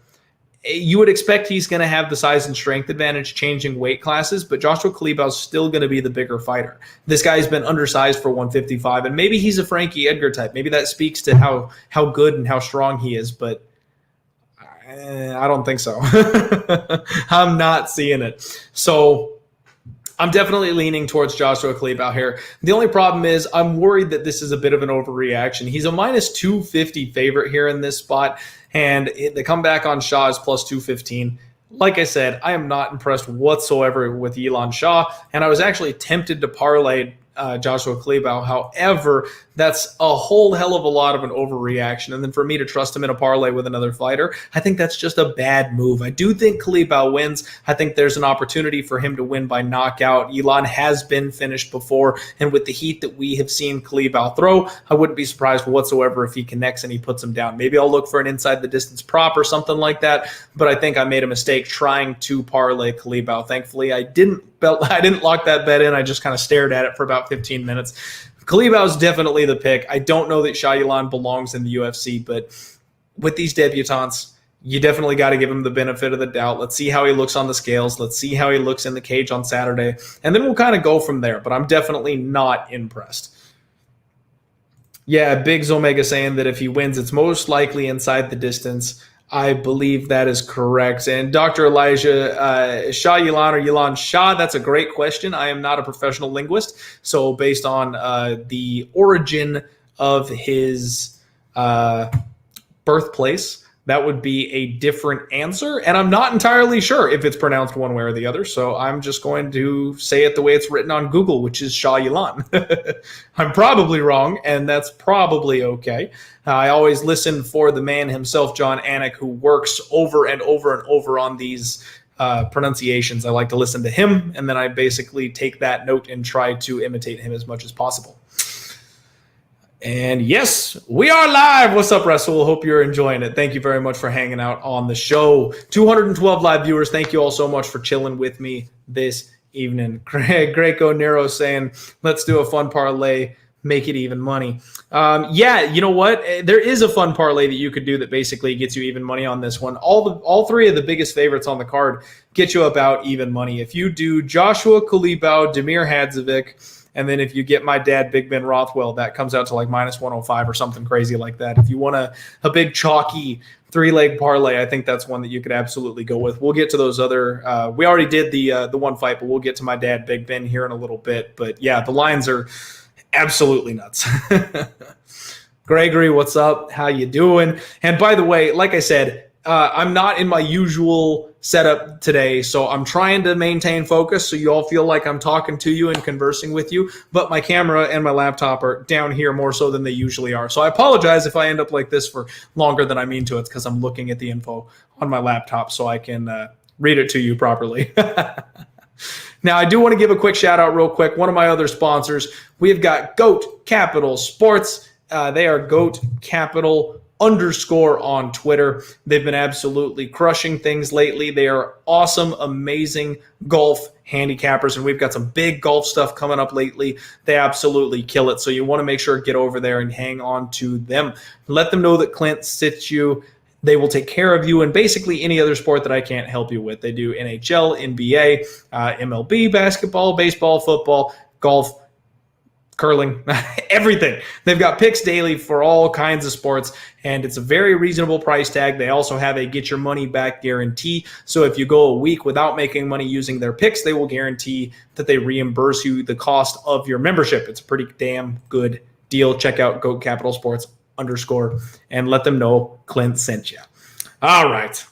you would expect he's going to have the size and strength advantage changing weight classes, but Joshua Culibao is still going to be the bigger fighter. This guy's been undersized for 155, and maybe he's a Frankie Edgar type. Maybe that speaks to how good and how strong he is, but I don't think so. I'm not seeing it. So I'm definitely leaning towards Joshua Culibao here. The only problem is I'm worried that this is a bit of an overreaction. He's a minus 250 favorite here in this spot, and the comeback on Shah is plus 215. Like I said, I am not impressed whatsoever with Yilan Shah, and I was actually tempted to parlay Joshua Culibao. However, that's a whole hell of a lot of an overreaction. And then for me to trust him in a parlay with another fighter, I think that's just a bad move. I do think Culibao wins. I think there's an opportunity for him to win by knockout. Yilan has been finished before, and with the heat that we have seen Culibao throw, I wouldn't be surprised whatsoever if he connects and he puts him down. Maybe I'll look for an inside the distance prop or something like that, but I think I made a mistake trying to parlay Culibao. Thankfully, I didn't lock that bet in. I just kind of stared at it for about 15 minutes. Culibao is definitely the pick. I don't know that Yilan belongs in the UFC, but with these debutantes, you definitely got to give him the benefit of the doubt. Let's see how he looks on the scales. Let's see how he looks in the cage on Saturday, and then we'll kind of go from there, but I'm definitely not impressed. Yeah, Biggs Omega saying that if he wins, it's most likely inside the distance. I believe that is correct. And Dr. Elijah, Yilan or Yilan Shah, that's a great question. I am not a professional linguist. So based on the origin of his birthplace, that would be a different answer. And I'm not entirely sure if it's pronounced one way or the other. So I'm just going to say it the way it's written on Google, which is Shah Yilan. I'm probably wrong, and that's probably okay. I always listen for the man himself, John Anik, who works over and over and over on these pronunciations. I like to listen to him, and then I basically take that note and try to imitate him as much as possible. And yes, we are live. What's up, Rasul? Hope you're enjoying it. Thank you very much for hanging out on the show. 212 live viewers. Thank you all so much for chilling with me this evening. Greco Nero saying, let's do a fun parlay, make it even money. Yeah, you know what? There is a fun parlay that you could do that basically gets you even money on this one. All three of the biggest favorites on the card get you about even money. If you do Joshua Culibao, Damir Hadzovic, and then if you get my dad, Big Ben Rothwell, that comes out to like minus 105 or something crazy like that. If you want a big chalky 3-leg parlay, I think that's one that you could absolutely go with. We'll get to those other. We already did the one fight, but we'll get to my dad, Big Ben, here in a little bit. But yeah, the lines are absolutely nuts. Gregory, what's up? How you doing? And by the way, like I said, I'm not in my usual setup today, so I'm trying to maintain focus so you all feel like I'm talking to you and conversing with you, but my camera and my laptop are down here more so than they usually are. So I apologize if I end up like this for longer than I mean to. It's because I'm looking at the info on my laptop so I can read it to you properly. Now, I do want to give a quick shout out real quick. One of my other sponsors, we've got GOAT Capital Sports. They are GOAT Capital _ on Twitter. They've been absolutely crushing things lately. They are awesome, amazing golf handicappers, and we've got some big golf stuff coming up lately. They absolutely kill it. So you want to make sure to get over there and hang on to them. Let them know that Clint sits you. They will take care of you in basically any other sport that I can't help you with. They do NHL, NBA, MLB, basketball, baseball, football, golf, curling, everything. They've got picks daily for all kinds of sports, and it's a very reasonable price tag. They also have a get your money back guarantee. So if you go a week without making money using their picks, they will guarantee that they reimburse you the cost of your membership. It's a pretty damn good deal. Check out GOAT Capital Sports _ and let them know Clint sent you. All right.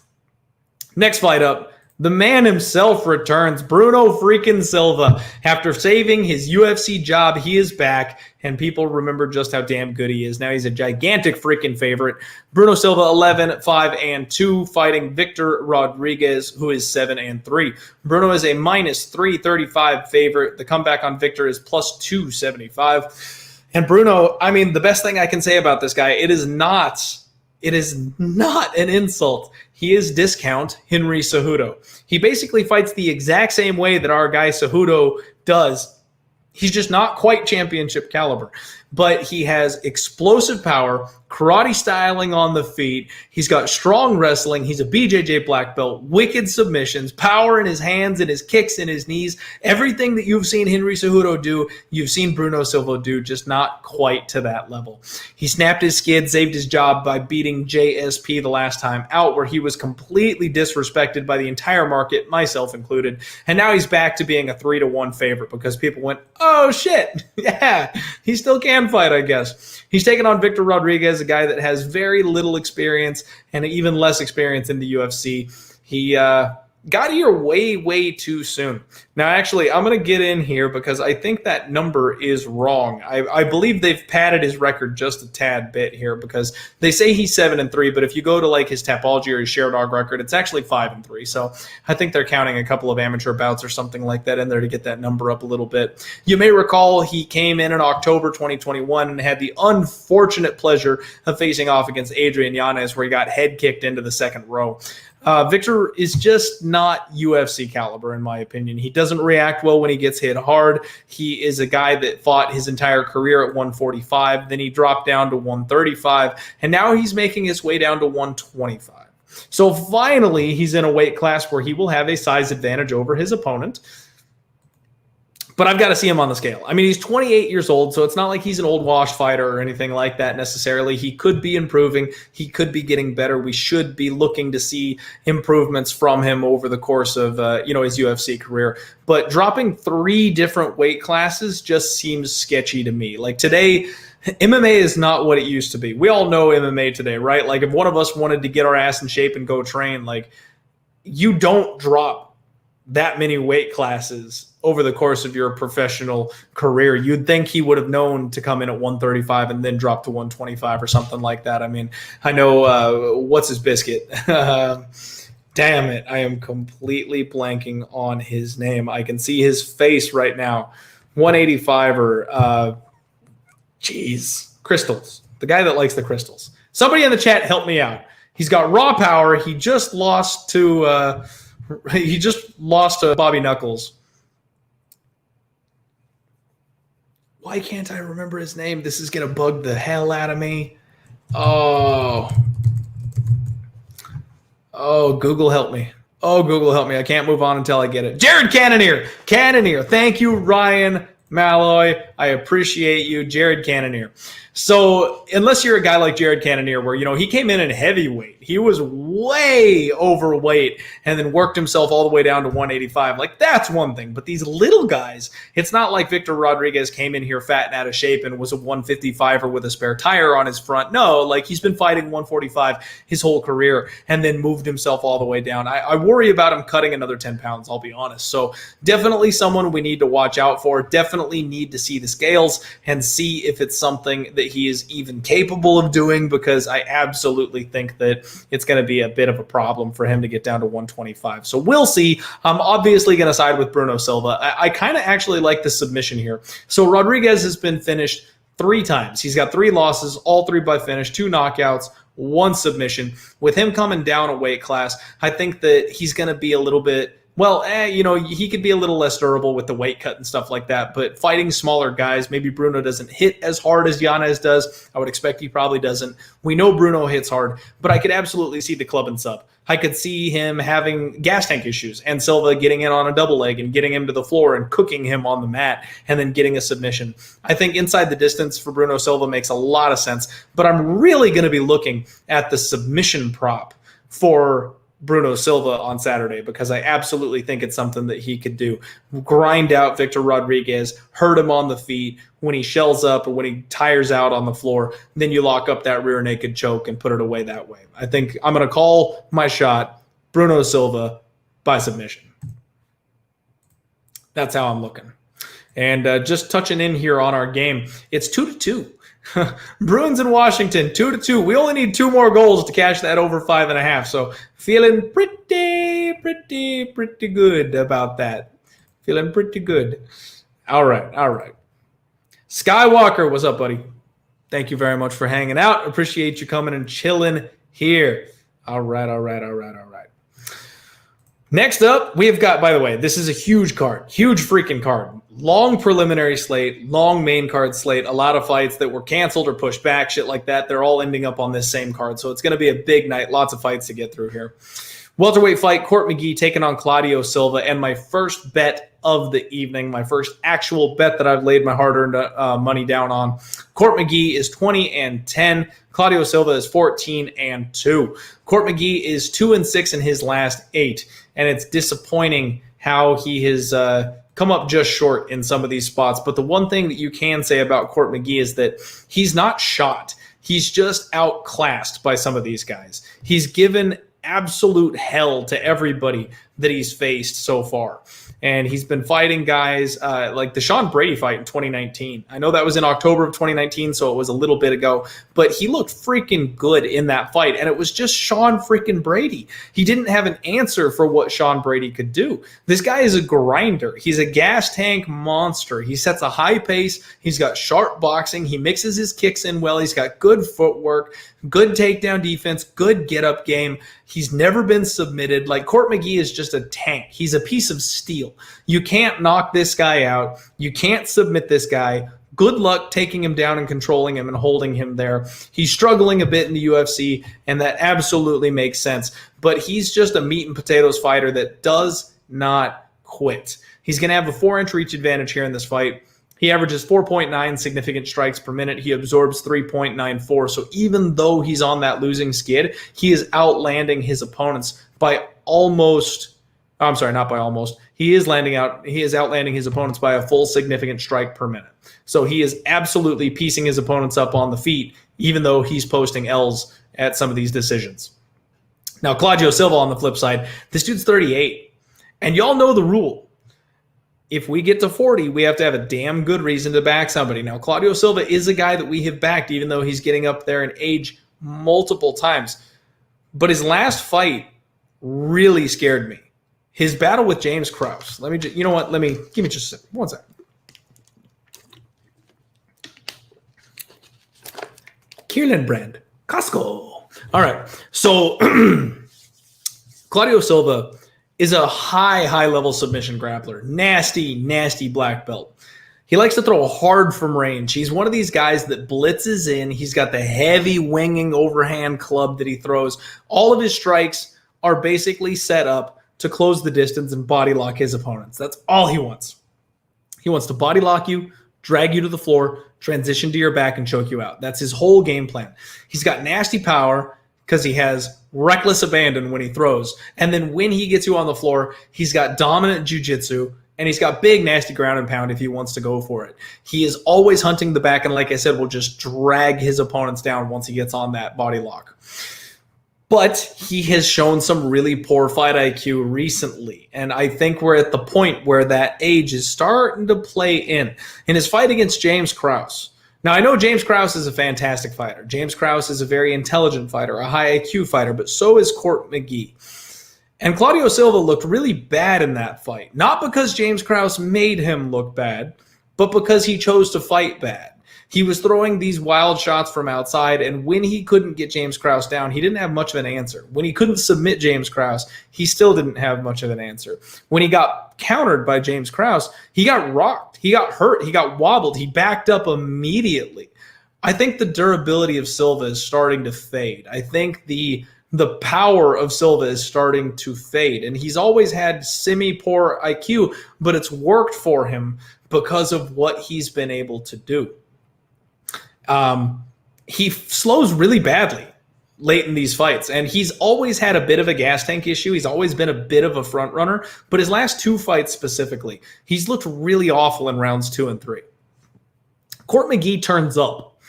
Next fight up. The man himself returns, Bruno freaking Silva. After saving his UFC job, he is back, and people remember just how damn good he is. Now he's a gigantic freaking favorite. Bruno Silva, 11-5-2, fighting Wictor Rodriguez, who is 7-3. Bruno is a minus 335 favorite. The comeback on Wictor is plus 275. And Bruno, I mean, the best thing I can say about this guy, it is not an insult. He is discount Henry Cejudo. He basically fights the exact same way that our guy Cejudo does. He's just not quite championship caliber, but he has explosive power, karate styling on the feet. He's got strong wrestling. He's a BJJ black belt, wicked submissions, power in his hands and his kicks and his knees. Everything that you've seen Henry Cejudo do, you've seen Bruno Silva do, just not quite to that level. He snapped his skid, saved his job by beating JSP the last time out, where he was completely disrespected by the entire market, myself included. And now he's back to being a 3-1 favorite because people went, oh shit, yeah, he still can fight, I guess. He's taken on Wictor Rodriguez, a guy that has very little experience and even less experience in the UFC. He got here way, way too soon. Now, actually, I'm going to get in here because I think that number is wrong. I believe they've padded his record just a tad bit here because they say he's 7-3, but if you go to like his Tapology or his Sherdog record, it's actually 5-3. So I think they're counting a couple of amateur bouts or something like that in there to get that number up a little bit. You may recall he came in October 2021 and had the unfortunate pleasure of facing off against Adrian Yanez, where he got head kicked into the second row. Wictor is just not UFC caliber, in my opinion. He doesn't react well when he gets hit hard. He is a guy that fought his entire career at 145. Then he dropped down to 135, and now he's making his way down to 125. So finally, he's in a weight class where he will have a size advantage over his opponent. But I've got to see him on the scale. I mean, he's 28 years old, so it's not like he's an old wash fighter or anything like that necessarily. He could be improving. He could be getting better. We should be looking to see improvements from him over the course of his UFC career. But dropping 3 different weight classes just seems sketchy to me. Like today, MMA is not what it used to be. We all know MMA today, right? Like if one of us wanted to get our ass in shape and go train, like you don't drop that many weight classes over the course of your professional career. You'd think he would have known to come in at 135 and then drop to 125 or something like that. I mean, I know what's his biscuit. Damn it. I am completely blanking on his name. I can see his face right now. 185er. Jeez. Crystals. The guy that likes the crystals. Somebody in the chat help me out. He's got raw power. He just lost to Bobby Knuckles. Why can't I remember his name? This is going to bug the hell out of me. Oh, Google help me. Oh, Google help me. I can't move on until I get it. Jared Cannonier. Thank you, Ryan Malloy. I appreciate you, Jared Cannonier. So unless you're a guy like Jared Cannonier where, he came in heavyweight, he was way overweight and then worked himself all the way down to 185. Like that's one thing. But these little guys, it's not like Victor Rodriguez came in here fat and out of shape and was a 155er with a spare tire on his front. No, like he's been fighting 145 his whole career and then moved himself all the way down. I worry about him cutting another 10 pounds, I'll be honest. So definitely someone we need to watch out for. Definitely need to see the scales and see if it's something that he is even capable of doing, because I absolutely think that it's going to be a bit of a problem for him to get down to 125. So we'll see. I'm obviously going to side with Bruno Silva. I kind of actually like the submission here. So Rodriguez has been finished 3 times. He's got 3 losses, all 3 by finish, 2 knockouts, 1 submission. With him coming down a weight class, I think that he's going to be a little bit, he could be a little less durable with the weight cut and stuff like that, but fighting smaller guys, maybe Bruno doesn't hit as hard as Yanez does. I would expect he probably doesn't. We know Bruno hits hard, but I could absolutely see the club and sub. I could see him having gas tank issues and Silva getting in on a double leg and getting him to the floor and cooking him on the mat and then getting a submission. I think inside the distance for Bruno Silva makes a lot of sense, but I'm really going to be looking at the submission prop for Bruno Silva on Saturday, because I absolutely think it's something that he could do. Grind out Victor Rodriguez, hurt him on the feet. When he shells up or when he tires out on the floor, then you lock up that rear naked choke and put it away that way. I think I'm going to call my shot Bruno Silva by submission. That's how I'm looking. And just touching in here on our game, it's 2-2. Bruins in Washington, 2-2. We only need 2 more goals to cash that over 5.5. So feeling pretty good about that. Feeling pretty good. All right. Skywalker, what's up, buddy? Thank you very much for hanging out. Appreciate you coming and chilling here. All right. Next up, we've got, by the way, this is a huge card. Huge freaking card. Long preliminary slate, long main card slate, a lot of fights that were canceled or pushed back, shit like that. They're all ending up on this same card. So it's going to be a big night. Lots of fights to get through here. Welterweight fight, Court McGee taking on Claudio Silva. And my first bet of the evening, my first actual bet that I've laid my hard-earned money down on. Court McGee is 20-10. Claudio Silva is 14-2. Court McGee is 2-6 in his last 8. And it's disappointing how he has come up just short in some of these spots. But the one thing that you can say about Court McGee is that he's not shot. He's just outclassed by some of these guys. He's given absolute hell to everybody that he's faced so far. And he's been fighting guys like the Sean Brady fight in 2019. I know that was in October of 2019, so it was a little bit ago. But he looked freaking good in that fight, and it was just Sean freaking Brady. He didn't have an answer for what Sean Brady could do. This guy is a grinder. He's a gas tank monster. He sets a high pace. He's got sharp boxing. He mixes his kicks in well. He's got good footwork, good takedown defense, good get-up game. He's never been submitted. Like, Court McGee is just a tank. He's a piece of steel. You can't knock this guy out. You can't submit this guy. Good luck taking him down and controlling him and holding him there. He's struggling a bit in the UFC, and that absolutely makes sense. But he's just a meat and potatoes fighter that does not quit. He's going to have a 4-inch reach advantage here in this fight. He averages 4.9 significant strikes per minute. He absorbs 3.94. So even though he's on that losing skid, he is outlanding his opponents by almost Oh, I'm sorry, not by almost. He is outlanding his opponents by a full significant strike per minute. So he is absolutely piecing his opponents up on the feet, even though he's posting L's at some of these decisions. Now, Claudio Silva on the flip side, this dude's 38. And y'all know the rule. If we get to 40, we have to have a damn good reason to back somebody. Now, Claudio Silva is a guy that we have backed, even though he's getting up there in age multiple times. But his last fight really scared me. His battle with James Krause. Give me just a second. 1 second. Kierland Costco. All right. So Claudio Silva is a high level submission grappler. Nasty black belt. He likes to throw hard from range. He's one of these guys that blitzes in. He's got the heavy winging overhand club that he throws. All of his strikes are basically set up to close the distance and body lock his opponents. That's all he wants. He wants to body lock you, drag you to the floor, transition to your back, and choke you out. That's his whole game plan. He's got nasty power because he has reckless abandon when he throws. And then when he gets you on the floor, he's got dominant jiu-jitsu, and he's got big, nasty ground and pound if he wants to go for it. He is always hunting the back, and like I said, will just drag his opponents down once he gets on that body lock. But he has shown some really poor fight IQ recently, and I think we're at the point where that age is starting to play in. In his fight against James Krause, now I know James Krause is a fantastic fighter. James Krause is a very intelligent fighter, a high IQ fighter, but so is Court McGee. And Claudio Silva looked really bad in that fight, not because James Krause made him look bad, but because he chose to fight bad. He was throwing these wild shots from outside, and when he couldn't get James Krause down, he didn't have much of an answer. When he couldn't submit James Krause, he still didn't have much of an answer. When he got countered by James Krause, he got rocked. He got hurt. He got wobbled. He backed up immediately. I think the durability of Silva is starting to fade. I think the power of Silva is starting to fade, and he's always had semi-poor IQ, but it's worked for him because of what he's been able to do. He slows really badly late in these fights, and he's always had a bit of a gas tank issue. He's always been a bit of a front runner, but his last 2 fights specifically, he's looked really awful in rounds 2 and 3. Court McGee turns up.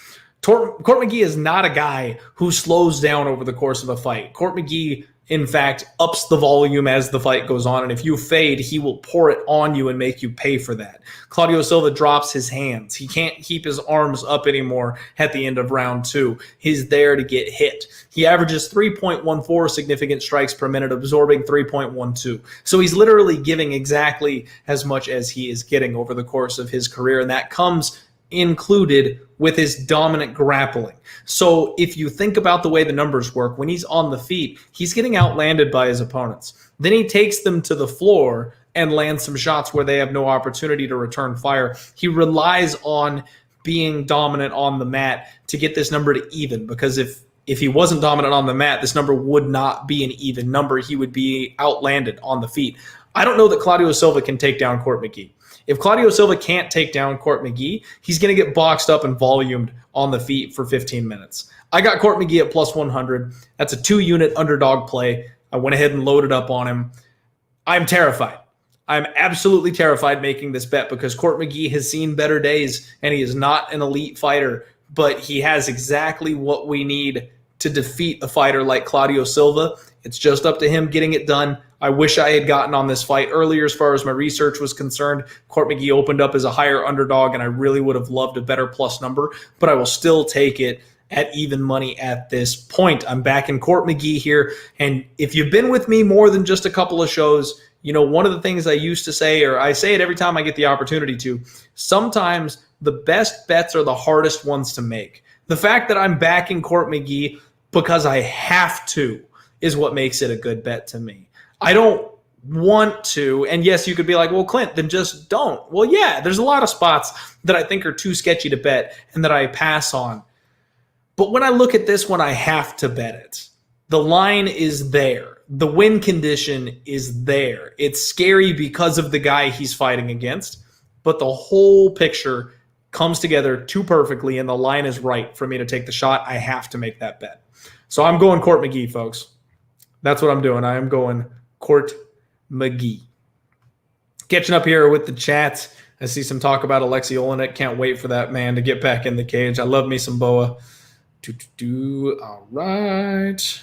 Court McGee is not a guy who slows down over the course of a fight. Court McGee, in fact, ups the volume as the fight goes on, and if you fade, he will pour it on you and make you pay for that. Claudio Silva drops his hands. He can't keep his arms up anymore at the end of round 2. He's there to get hit. He averages 3.14 significant strikes per minute, absorbing 3.12. So he's literally giving exactly as much as he is getting over the course of his career, and that comes included with his dominant grappling. So if you think about the way the numbers work, when he's on the feet, he's getting outlanded by his opponents. Then he takes them to the floor and lands some shots where they have no opportunity to return fire. He relies on being dominant on the mat to get this number to even, because if he wasn't dominant on the mat, this number would not be an even number. He would be outlanded on the feet. I don't know that Claudio Silva can take down Court McGee. If Claudio Silva can't take down Court McGee, he's going to get boxed up and volumed on the feet for 15 minutes. I got Court McGee at plus 100. That's a 2-unit underdog play. I went ahead and loaded up on him. I'm terrified. I'm absolutely terrified making this bet because Court McGee has seen better days, and he is not an elite fighter, but he has exactly what we need to defeat a fighter like Claudio Silva. It's just up to him getting it done. I wish I had gotten on this fight earlier as far as my research was concerned. Court McGee opened up as a higher underdog, and I really would have loved a better plus number, but I will still take it at even money at this point. I'm back in Court McGee here, and if you've been with me more than just a couple of shows, you know, one of the things I used to say, or I say it every time I get the opportunity to, sometimes the best bets are the hardest ones to make. The fact that I'm backing Court McGee because I have to is what makes it a good bet to me. I don't want to, and yes, you could be like, well, Clint, then just don't. Well, yeah, there's a lot of spots that I think are too sketchy to bet and that I pass on. But when I look at this one, I have to bet it. The line is there. The win condition is there. It's scary because of the guy he's fighting against, but the whole picture comes together too perfectly, and the line is right for me to take the shot. I have to make that bet. So I'm going Court McGee, folks. That's what I'm doing. I am going Court McGee. Catching up here with the chat. I see some talk about Alexei Olenek. Can't wait for that man to get back in the cage. I love me some Boa. All right.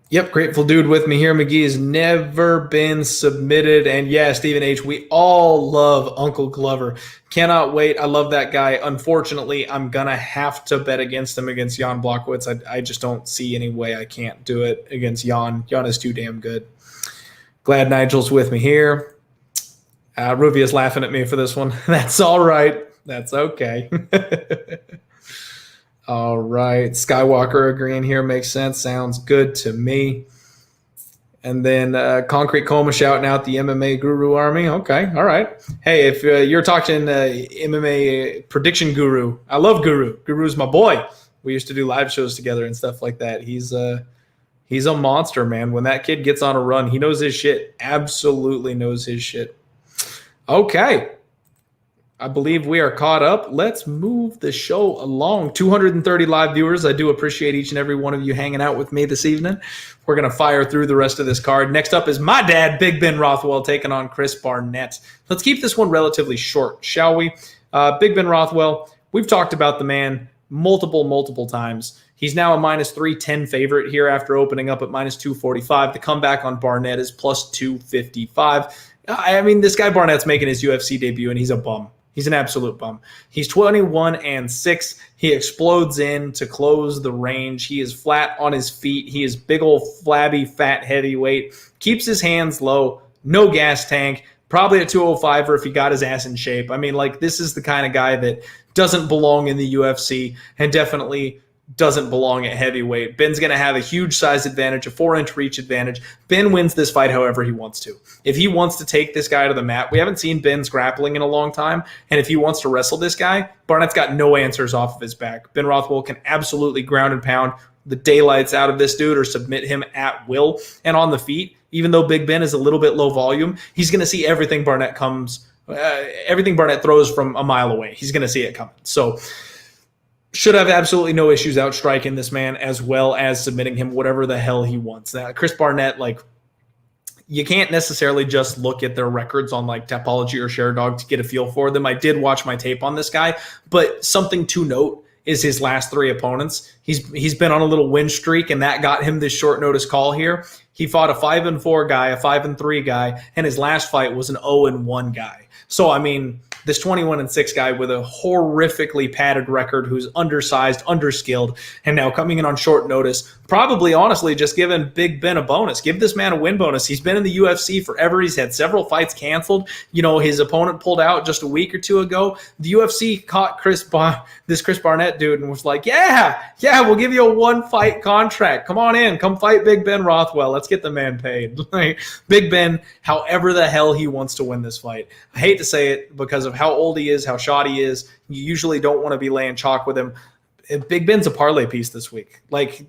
Yep, grateful dude with me here. McGee has never been submitted. And yeah, Stephen H., we all love Uncle Glover. Cannot wait. I love that guy. Unfortunately, I'm going to have to bet against him against Jan Blachowicz. I just don't see any way I can't do it against Jan. Jan is too damn good. Glad Nigel's with me here. Ruvia's laughing at me for this one. That's all right. That's okay. All right. Skywalker agreeing here makes sense. Sounds good to me. And then Concrete Coma shouting out the MMA Guru Army. Okay. All right. Hey, if you're talking MMA prediction guru, I love Guru. Guru's my boy. We used to do live shows together and stuff like that. He's a monster, man. When that kid gets on a run, he knows his shit. Absolutely knows his shit. Okay. I believe we are caught up. Let's move the show along. 230 live viewers. I do appreciate each and every one of you hanging out with me this evening. We're going to fire through the rest of this card. Next up is my dad, Big Ben Rothwell, taking on Chris Barnett. Let's keep this one relatively short, shall we? Big Ben Rothwell, we've talked about the man multiple times. He's now a minus 310 favorite here after opening up at minus 245. The comeback on Barnett is plus 255. I mean, this guy Barnett's making his UFC debut, and he's a bum. He's an absolute bum. He's 21-6. He explodes in to close the range. He is flat on his feet. He is big old flabby fat heavyweight. Keeps his hands low. No gas tank. Probably a 205 or if he got his ass in shape. I mean, like, this is the kind of guy that doesn't belong in the UFC and definitely doesn't belong at heavyweight. Ben's going to have a huge size advantage, a 4-inch reach advantage. Ben wins this fight however he wants to. If he wants to take this guy to the mat, we haven't seen Ben's grappling in a long time, and if he wants to wrestle this guy, Barnett's got no answers off of his back. Ben Rothwell can absolutely ground and pound the daylights out of this dude or submit him at will. And on the feet, even though Big Ben is a little bit low volume, he's going to see everything Barnett throws from a mile away. He's going to see it coming. So should have absolutely no issues outstriking this man as well as submitting him whatever the hell he wants. Now, Chris Barnett, like, you can't necessarily just look at their records on like Tapology or ShareDog to get a feel for them. I did watch my tape on this guy, but something to note is his last three opponents. He's been on a little win streak, and that got him this short notice call here. He fought a 5-4 guy, a 5-3 guy, and his last fight was an 0-1 guy. So, I mean, this 21-6 guy with a horrifically padded record who's undersized, underskilled, and now coming in on short notice, probably honestly just giving Big Ben a bonus. Give this man a win bonus. He's been in the UFC forever. He's had several fights canceled. You know, his opponent pulled out just a week or two ago. The UFC caught this Chris Barnett dude and was like, yeah, we'll give you a one-fight contract. Come on in. Come fight Big Ben Rothwell. Let's get the man paid. Big Ben, however the hell he wants to win this fight. I hate to say it because of how old he is, how shot he is. You usually don't want to be laying chalk with him. Big Ben's a parlay piece this week. Like,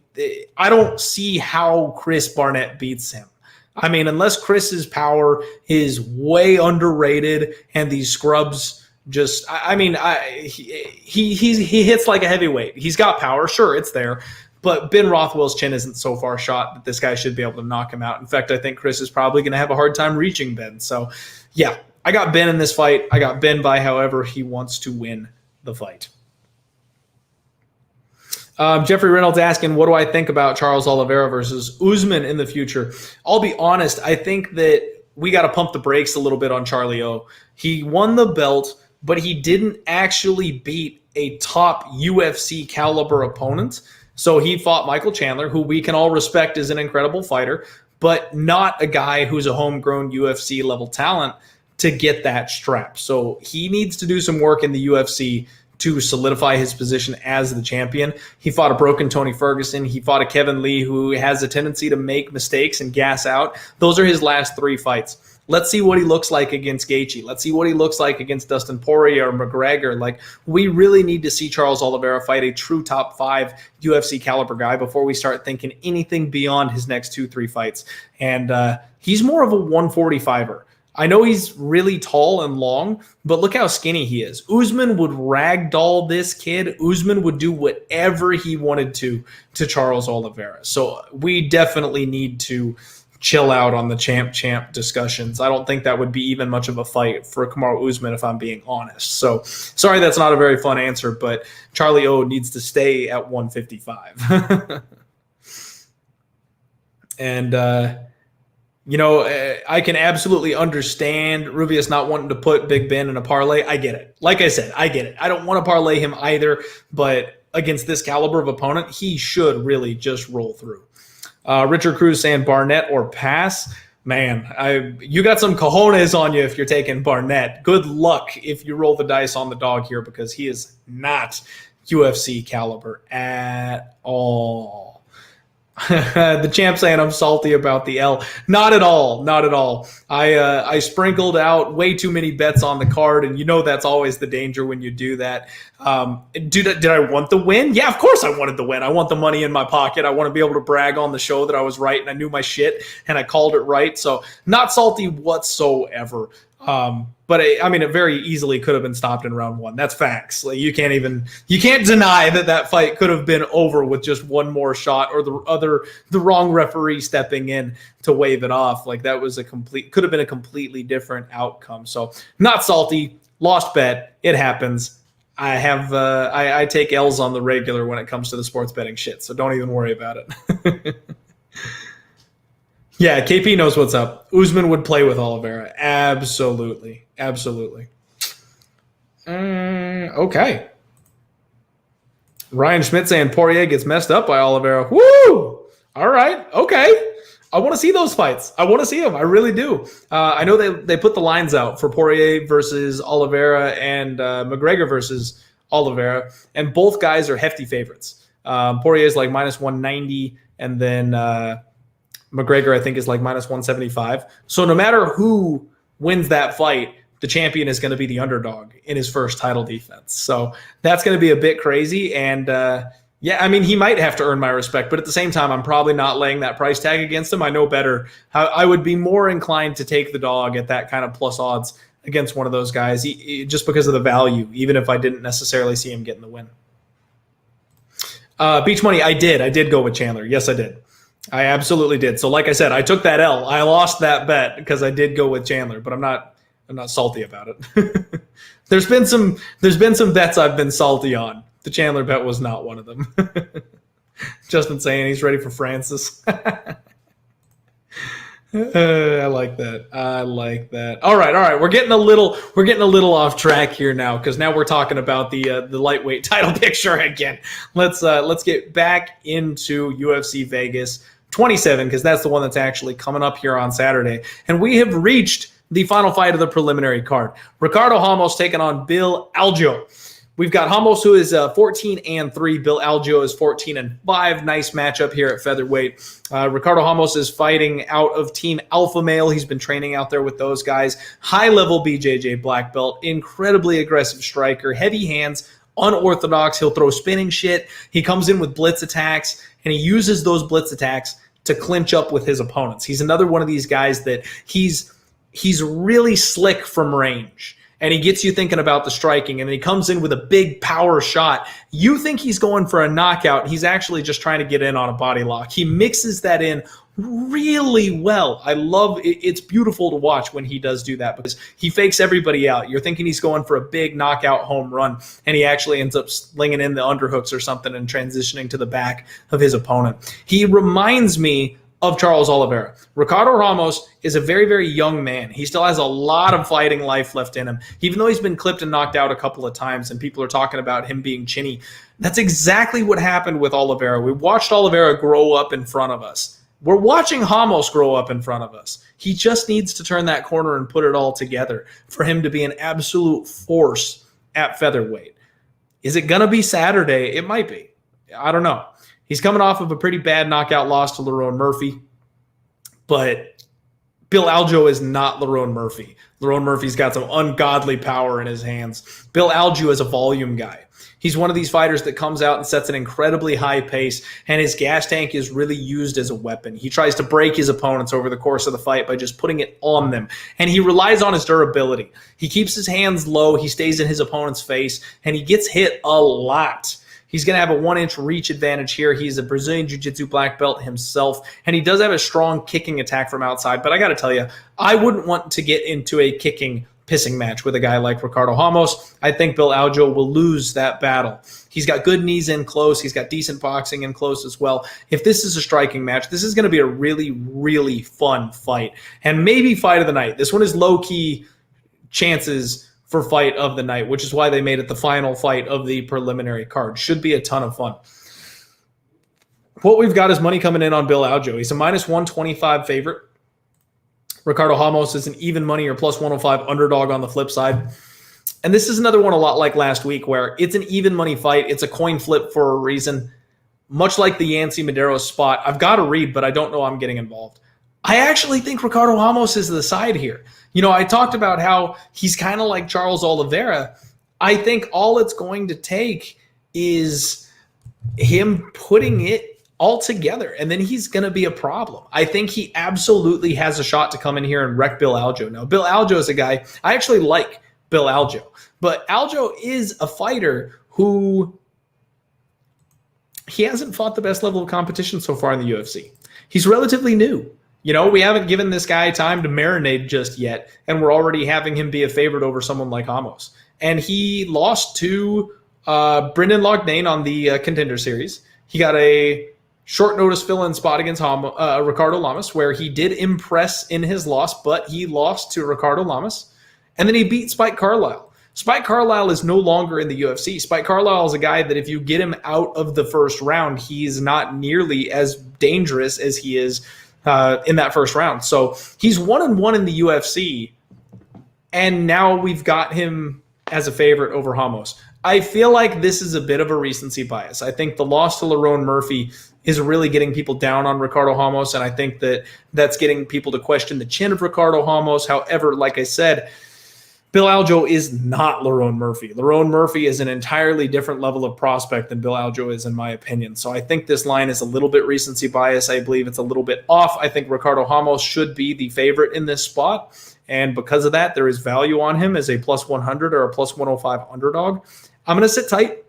I don't see how Chris Barnett beats him. I mean, unless Chris's power is way underrated and these scrubs just, he hits like a heavyweight. He's got power. Sure, it's there. But Ben Rothwell's chin isn't so far shot that this guy should be able to knock him out. In fact, I think Chris is probably going to have a hard time reaching Ben. So, yeah, I got Ben in this fight. I got Ben by however he wants to win the fight. Jeffrey Reynolds asking, what do I think about Charles Oliveira versus Usman in the future? I'll be honest. I think that we got to pump the brakes a little bit on Charlie O. He won the belt, but he didn't actually beat a top UFC caliber opponent. So he fought Michael Chandler, who we can all respect as an incredible fighter, but not a guy who's a homegrown UFC level talent to get that strap. So he needs to do some work in the UFC to solidify his position as the champion. He fought a broken Tony Ferguson. He fought a Kevin Lee who has a tendency to make mistakes and gas out. Those are his last three fights. Let's see what he looks like against Gaethje. Let's see what he looks like against Dustin Poirier or McGregor. Like, we really need to see Charles Oliveira fight a true top 5 UFC caliber guy before we start thinking anything beyond his next 2-3 fights. And he's more of a 145er. I know he's really tall and long, but look how skinny he is. Usman would ragdoll this kid. Usman would do whatever he wanted to Charles Oliveira. So we definitely need to chill out on the champ discussions. I don't think that would be even much of a fight for Kamaru Usman, if I'm being honest. So sorry, that's not a very fun answer, but Charlie O needs to stay at 155. And, I can absolutely understand Rubius not wanting to put Big Ben in a parlay. I get it. Like I said, I get it. I don't want to parlay him either, but against this caliber of opponent, he should really just roll through. Richard Cruz saying Barnett or pass. Man, you got some cojones on you if you're taking Barnett. Good luck if you roll the dice on the dog here, because he is not UFC caliber at all. The champ saying I'm salty about the L. Not at all. Not at all. I sprinkled out way too many bets on the card, and that's always the danger when you do that. Did I want the win? Yeah, of course I wanted the win. I want the money in my pocket. I want to be able to brag on the show that I was right and I knew my shit and I called it right. So not salty whatsoever. But it very easily could have been stopped in round one. That's facts. Like, you can't deny that fight could have been over with just one more shot, or the wrong referee stepping in to wave it off. Like, that was could have been a completely different outcome. So not salty, lost bet. It happens. I take L's on the regular when it comes to the sports betting shit. So don't even worry about it. Yeah, KP knows what's up. Usman would play with Oliveira. Absolutely. Absolutely. Okay. Ryan Schmidt saying Poirier gets messed up by Oliveira. Woo! All right. Okay. I want to see those fights. I want to see them. I really do. I know they put the lines out for Poirier versus Oliveira and McGregor versus Oliveira, and both guys are hefty favorites. Poirier is like minus 190, and then McGregor, I think, is like minus 175. So no matter who wins that fight, the champion is going to be the underdog in his first title defense. So that's going to be a bit crazy. And he might have to earn my respect, but at the same time, I'm probably not laying that price tag against him. I know better. I would be more inclined to take the dog at that kind of plus odds against one of those guys, just because of the value, even if I didn't necessarily see him getting the win. Beach Money, I did go with Chandler. Yes, I did. I absolutely did. So like I said, I took that L. I lost that bet because I did go with Chandler, but I'm not salty about it. There's been some bets I've been salty on. The Chandler bet was not one of them. Justin saying he's ready for Francis. I like that. All right. We're getting a little off track here now, because now we're talking about the lightweight title picture again. Let's get back into UFC Vegas 27, because that's the one that's actually coming up here on Saturday, and we have reached the final fight of the preliminary card. Ricardo Ramos taking on Bill Algeo. We've got Ramos, who is 14-3. Bill Algeo is 14-5. Nice matchup here at featherweight. Ricardo Ramos is fighting out of Team Alpha Male. He's been training out there with those guys. High-level BJJ black belt. Incredibly aggressive striker. Heavy hands. Unorthodox. He'll throw spinning shit. He comes in with blitz attacks, and he uses those blitz attacks to clinch up with his opponents. He's another one of these guys that he's really slick from range. And he gets you thinking about the striking, and then he comes in with a big power shot. You think he's going for a knockout. He's actually just trying to get in on a body lock. He mixes that in really well. I love it. It's beautiful to watch when he does do that, because he fakes everybody out. You're thinking he's going for a big knockout home run, and he actually ends up slinging in the underhooks or something and transitioning to the back of his opponent. He reminds me of Charles Oliveira. Ricardo Ramos is a very, very young man. He still has a lot of fighting life left in him, even though he's been clipped and knocked out a couple of times, and people are talking about him being chinny. That's exactly what happened with Oliveira. We watched Oliveira grow up in front of us. We're watching Ramos grow up in front of us. He just needs to turn that corner and put it all together for him to be an absolute force at featherweight. Is it going to be Saturday? It might be. I don't know. He's coming off of a pretty bad knockout loss to Lerone Murphy, but Bill Algeo is not Lerone Murphy. Lerone Murphy's got some ungodly power in his hands. Bill Algeo is a volume guy. He's one of these fighters that comes out and sets an incredibly high pace, and his gas tank is really used as a weapon. He tries to break his opponents over the course of the fight by just putting it on them, and he relies on his durability. He keeps his hands low, he stays in his opponent's face, and he gets hit a lot. He's going to have a 1-inch reach advantage here. He's a Brazilian Jiu-Jitsu black belt himself, and he does have a strong kicking attack from outside. But I got to tell you, I wouldn't want to get into a kicking pissing match with a guy like Ricardo Ramos. I think Bill Algeo will lose that battle. He's got good knees in close. He's got decent boxing in close as well. If this is a striking match, this is going to be a really, really fun fight. And maybe fight of the night. This one is low-key chances for fight of the night, which is why they made it the final fight of the preliminary card. Should be a ton of fun. What we've got is money coming in on Bill Algeo. He's a -125 favorite. Ricardo Ramos is an even money or +105 underdog on the flip side. And this is another one a lot like last week where it's an even money fight. It's a coin flip for a reason. Much like the Yancy Medeiros spot, I've got to read, but I don't know I'm getting involved. I actually think Ricardo Ramos is the side here. You know, I talked about how he's kind of like Charles Oliveira. I think all it's going to take is him putting it all together, and then he's going to be a problem. I think he absolutely has a shot to come in here and wreck Bill Algeo. Now, Bill Algeo is a guy, I actually like Bill Algeo, but Algeo is a fighter who he hasn't fought the best level of competition so far in the UFC. He's relatively new. You know, we haven't given this guy time to marinate just yet, and we're already having him be a favorite over someone like Ramos. And he lost to Brendan Loughnane on the Contender Series. He got a short notice fill-in spot against Ricardo Lamas, where he did impress in his loss, but he lost to Ricardo Lamas. And then he beat Spike Carlyle. Spike Carlyle is no longer in the UFC. Spike Carlyle is a guy that if you get him out of the first round, he's not nearly as dangerous as he is in that first round. So he's 1-1 in the UFC, and now we've got him as a favorite over Ramos. I feel like this is a bit of a recency bias. I think the loss to Lerone Murphy is really getting people down on Ricardo Ramos, and I think that that's getting people to question the chin of Ricardo Ramos. However, like I said, Bill Algeo is not Lerone Murphy. Lerone Murphy is an entirely different level of prospect than Bill Algeo is, in my opinion. So I think this line is a little bit recency bias. I believe it's a little bit off. I think Ricardo Ramos should be the favorite in this spot. And because of that, there is value on him as a +100 or a +105 underdog. I'm going to sit tight.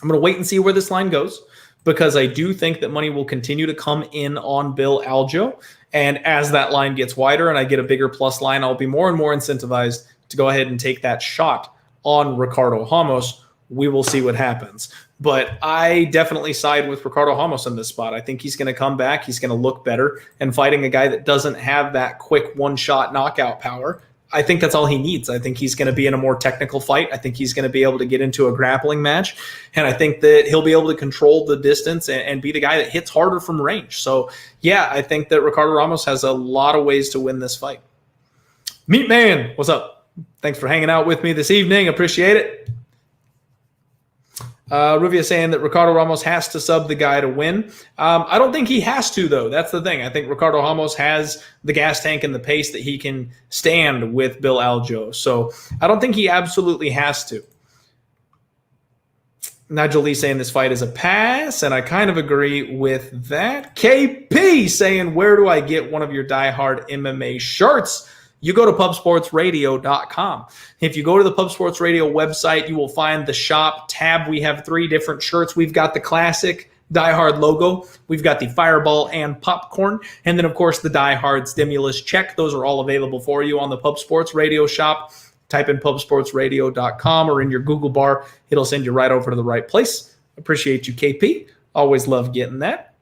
I'm going to wait and see where this line goes, because I do think that money will continue to come in on Bill Algeo. And as that line gets wider and I get a bigger plus line, I'll be more and more incentivized to go ahead and take that shot on Ricardo Ramos. We will see what happens. But I definitely side with Ricardo Ramos in this spot. I think he's going to come back. He's going to look better. And fighting a guy that doesn't have that quick one-shot knockout power, I think that's all he needs. I think he's going to be in a more technical fight. I think he's going to be able to get into a grappling match. And I think that he'll be able to control the distance and be the guy that hits harder from range. So, yeah, I think that Ricardo Ramos has a lot of ways to win this fight. Meat Man, what's up? Thanks for hanging out with me this evening. Appreciate it. Ruvia saying that Ricardo Ramos has to sub the guy to win. I don't think he has to, though. That's the thing. I think Ricardo Ramos has the gas tank and the pace that he can stand with Bill Algeo. So I don't think he absolutely has to. Nigel Lee saying this fight is a pass, and I kind of agree with that. KP saying, where do I get one of your diehard MMA shirts? You go to pubsportsradio.com. If you go to the Pub Sports Radio website, you will find the shop tab. We have 3 different shirts. We've got the classic Die Hard logo. We've got the Fireball and Popcorn. And then, of course, the Die Hard Stimulus Check. Those are all available for you on the Pub Sports Radio shop. Type in pubsportsradio.com or in your Google bar. It'll send you right over to the right place. Appreciate you, KP. Always love getting that.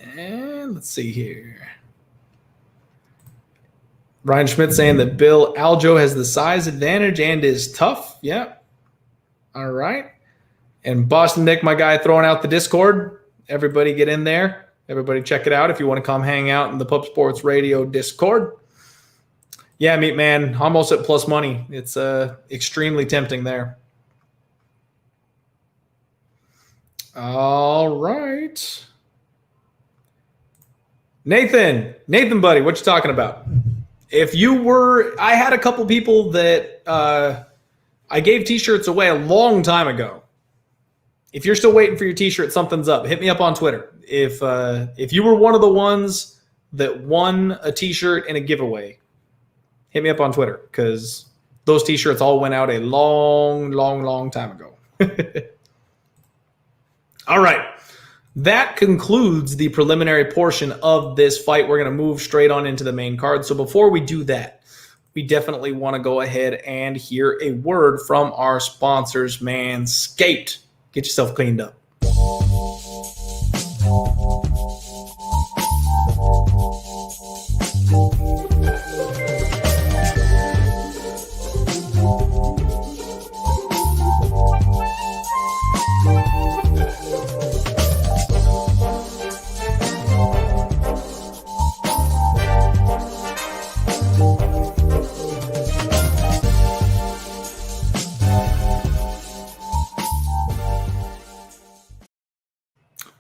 And let's see here. Ryan Schmidt saying that Bill Algeo has the size advantage and is tough. Yeah. All right. And Boston Nick, my guy, throwing out the Discord. Everybody get in there. Everybody check it out if you want to come hang out in the Pub Sports Radio Discord. Yeah, Meat Man, almost at plus money. It's extremely tempting there. All right. Nathan, buddy, what you talking about? I had a couple people that I gave t-shirts away a long time ago. If you're still waiting for your t-shirt, something's up. Hit me up on Twitter. If you were one of the ones that won a t-shirt in a giveaway, hit me up on Twitter, because those t-shirts all went out a long time ago. All right. That concludes the preliminary portion of this fight. We're going to move straight on into the main card. So before we do that, we definitely want to go ahead and hear a word from our sponsors, Manscaped. Get yourself cleaned up.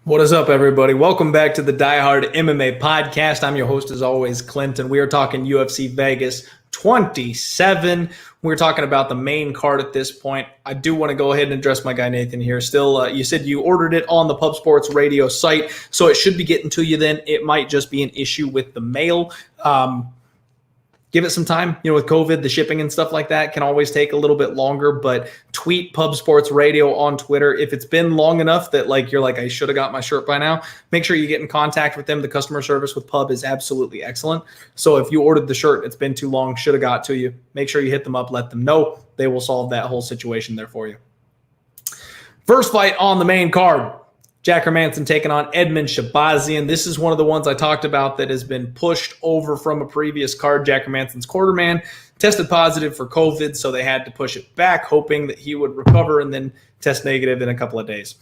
What is up, everybody? Welcome back to the Die Hard MMA podcast. I'm your host, as always, Clinton. We are talking UFC Vegas 27. We're talking about the main card at this point. I do want to go ahead and address my guy Nathan here. Still, you said you ordered it on the Pub Sports Radio site, so it should be getting to you then. It might just be an issue with the mail. Give it some time. With COVID, the shipping and stuff like that can always take a little bit longer, but tweet Pub Sports Radio on Twitter. If it's been long enough that you're like, I should have got my shirt by now, make sure you get in contact with them. The customer service with Pub is absolutely excellent. So if you ordered the shirt, it's been too long, should have got to you, make sure you hit them up, let them know. They will solve that whole situation there for you. First fight on the main card. Jack Hermansson taking on Edmen Shahbazyan. This is one of the ones I talked about that has been pushed over from a previous card. Jack Hermansson's quarterman tested positive for COVID, so they had to push it back, hoping that he would recover and then test negative in a couple of days.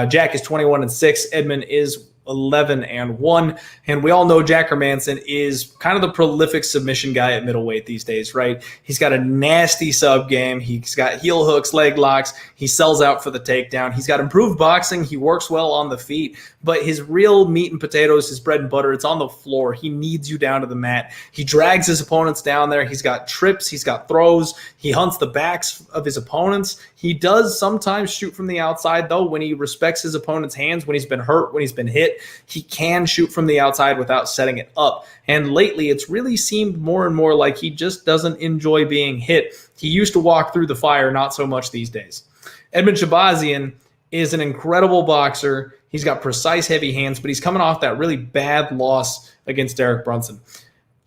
Jack is 21-6. Edmen is 11-1, and we all know Jack Hermansson is kind of the prolific submission guy at middleweight these days, right? He's got a nasty sub game. He's got heel hooks, leg locks. He sells out for the takedown. He's got improved boxing. He works well on the feet, but his real meat and potatoes, his bread and butter, it's on the floor. He needs you down to the mat. He drags his opponents down there. He's got trips. He's got throws. He hunts the backs of his opponents. He does sometimes shoot from the outside, though, when he respects his opponent's hands, when he's been hurt, when he's been hit. He can shoot from the outside without setting it up. And lately, it's really seemed more and more like he just doesn't enjoy being hit. He used to walk through the fire, not so much these days. Edmen Shahbazyan is an incredible boxer. He's got precise, heavy hands, but he's coming off that really bad loss against Derek Brunson.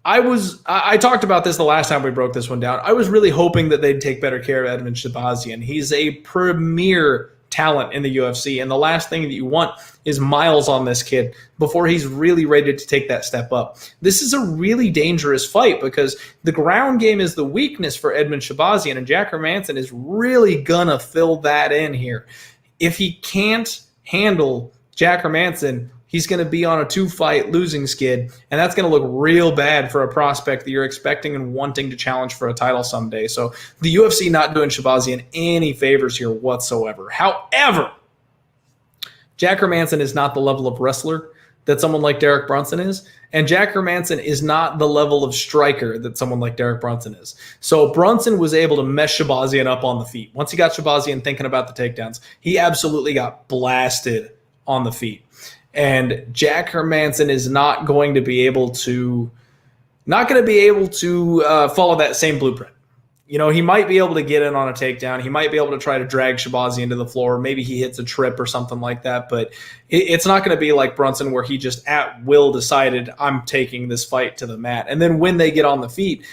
I talked about this the last time we broke this one down. I was really hoping that they'd take better care of Edmen Shahbazyan. He's a premier talent in the UFC, and the last thing that you want is miles on this kid before he's really ready to take that step up. This is a really dangerous fight because the ground game is the weakness for Edmen Shahbazyan, and Jack Hermansson is really gonna fill that in here. If he can't handle Jack Hermansson, he's going to be on a 2-fight losing skid, and that's going to look real bad for a prospect that you're expecting and wanting to challenge for a title someday. So the UFC not doing Shahbazyan any favors here whatsoever. However, Jack Hermansson is not the level of wrestler that someone like Derek Brunson is, and Jack Hermansson is not the level of striker that someone like Derek Brunson is. So Brunson was able to mess Shahbazyan up on the feet. Once he got Shahbazyan thinking about the takedowns, he absolutely got blasted on the feet. And Jack Hermansson is not going to be able to follow that same blueprint. He might be able to get in on a takedown. He might be able to try to drag Shahbazyan to the floor. Maybe he hits a trip or something like that. But it's not going to be like Brunson where he just at will decided, I'm taking this fight to the mat. And then when they get on the feet,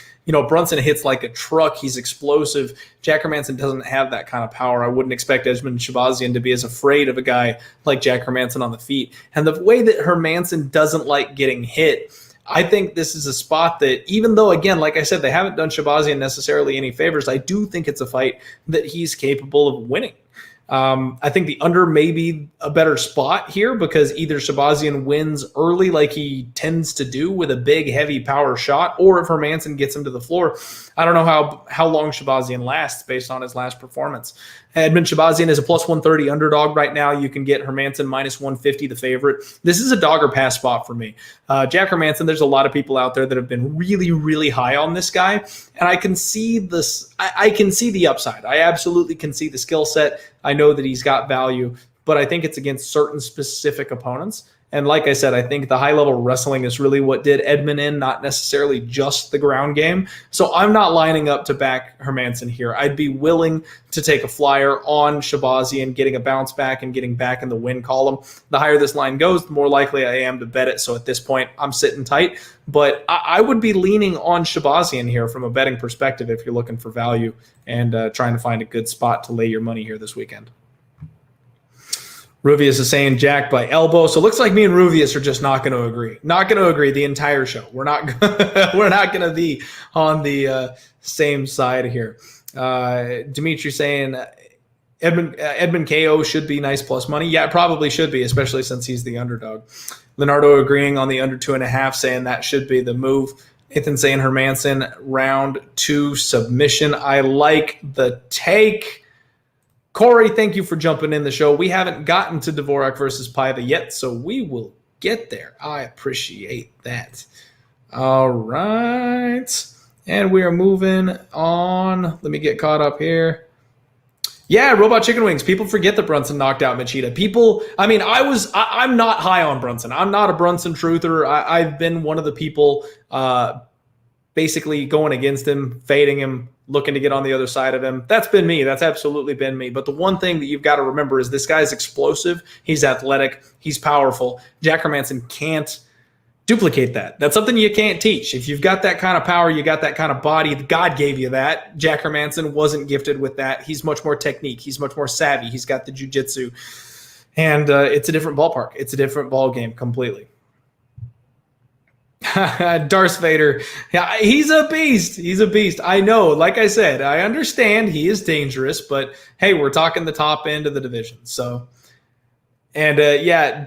Brunson hits like a truck. He's explosive. Jack Hermansson doesn't have that kind of power. I wouldn't expect Edmen Shahbazyan to be as afraid of a guy like Jack Hermansson on the feet. And the way that Hermansson doesn't like getting hit, I think this is a spot that, even though, again, like I said, they haven't done Shahbazyan necessarily any favors, I do think it's a fight that he's capable of winning. I think the under may be a better spot here because either Shahbazyan wins early like he tends to do with a big, heavy power shot, or if Hermansson gets him to the floor. I don't know how long Shahbazyan lasts based on his last performance. Edmen Shahbazyan is a plus 130 underdog right now. You can get Hermansson minus 150, the favorite. This is a dog or pass spot for me. Jack Hermansson, there's a lot of people out there that have been really, really high on this guy, and I can see this. I can see the upside. I absolutely can see the skill set. I know that he's got value, but I think it's against certain specific opponents. And like I said, I think the high-level wrestling is really what did Edmen in, not necessarily just the ground game. So I'm not lining up to back Hermansson here. I'd be willing to take a flyer on Shahbazyan, getting a bounce back and getting back in the win column. The higher this line goes, the more likely I am to bet it. So at this point, I'm sitting tight. But I would be leaning on Shahbazyan here from a betting perspective if you're looking for value and trying to find a good spot to lay your money here this weekend. Ruvius is saying Jack by elbow. So it looks like me and Ruvius are just not going to agree. Not going to agree the entire show. We're not we're not going to be on the same side here. Dimitri saying Edmen KO should be nice plus money. Yeah, it probably should be, especially since he's the underdog. Leonardo agreeing on the under 2.5, saying that should be the move. Nathan saying Hermansson round 2 submission. I like the take. Corey, thank you for jumping in the show. We haven't gotten to Dvorak versus Paiva yet, so we will get there. I appreciate that. All right. And we are moving on. Let me get caught up here. Yeah, Robot Chicken Wings. People forget that Brunson knocked out Machida. I'm not high on Brunson. I'm not a Brunson truther. I've been one of the people basically going against him, fading him, looking to get on the other side of him. That's been me. That's absolutely been me. But the one thing that you've got to remember is this guy's explosive. He's athletic. He's powerful. Jack Hermansson can't duplicate that. That's something you can't teach. If you've got that kind of power, you got that kind of body, God gave you that. Jack Hermansson wasn't gifted with that. He's much more technique. He's much more savvy. He's got the jiu-jitsu. And it's a different ballpark. It's a different ball game completely. Darth Vader. Yeah, he's a beast. He's a beast. I know. Like I said, I understand he is dangerous, but hey, we're talking the top end of the division. So, and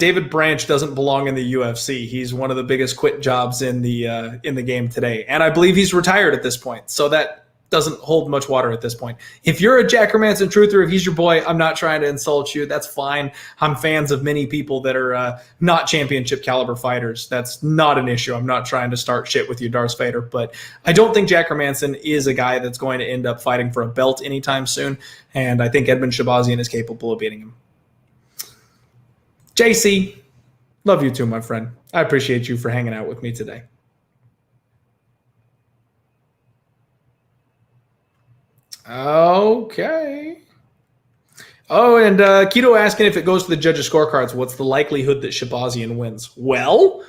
David Branch doesn't belong in the UFC. He's one of the biggest quit jobs in the game today, and I believe he's retired at this point. So that doesn't hold much water at this point. If you're a Jack Hermansson truther, if he's your boy, I'm not trying to insult you. That's fine. I'm fans of many people that are not championship caliber fighters. That's not an issue. I'm not trying to start shit with you, Darth Vader, but I don't think Jack Hermansson is a guy that's going to end up fighting for a belt anytime soon, and I think Edmen Shahbazyan is capable of beating him. JC, love you too, my friend. I appreciate you for hanging out with me today. Okay. Oh, and Keto asking if it goes to the judges' scorecards, what's the likelihood that Shahbazyan wins? Well,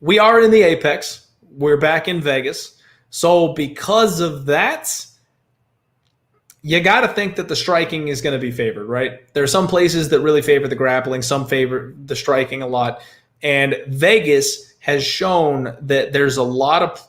we are in the Apex. We're back in Vegas. So because of that, you got to think that the striking is going to be favored, right? There are some places that really favor the grappling, some favor the striking a lot. And Vegas has shown that there's a lot of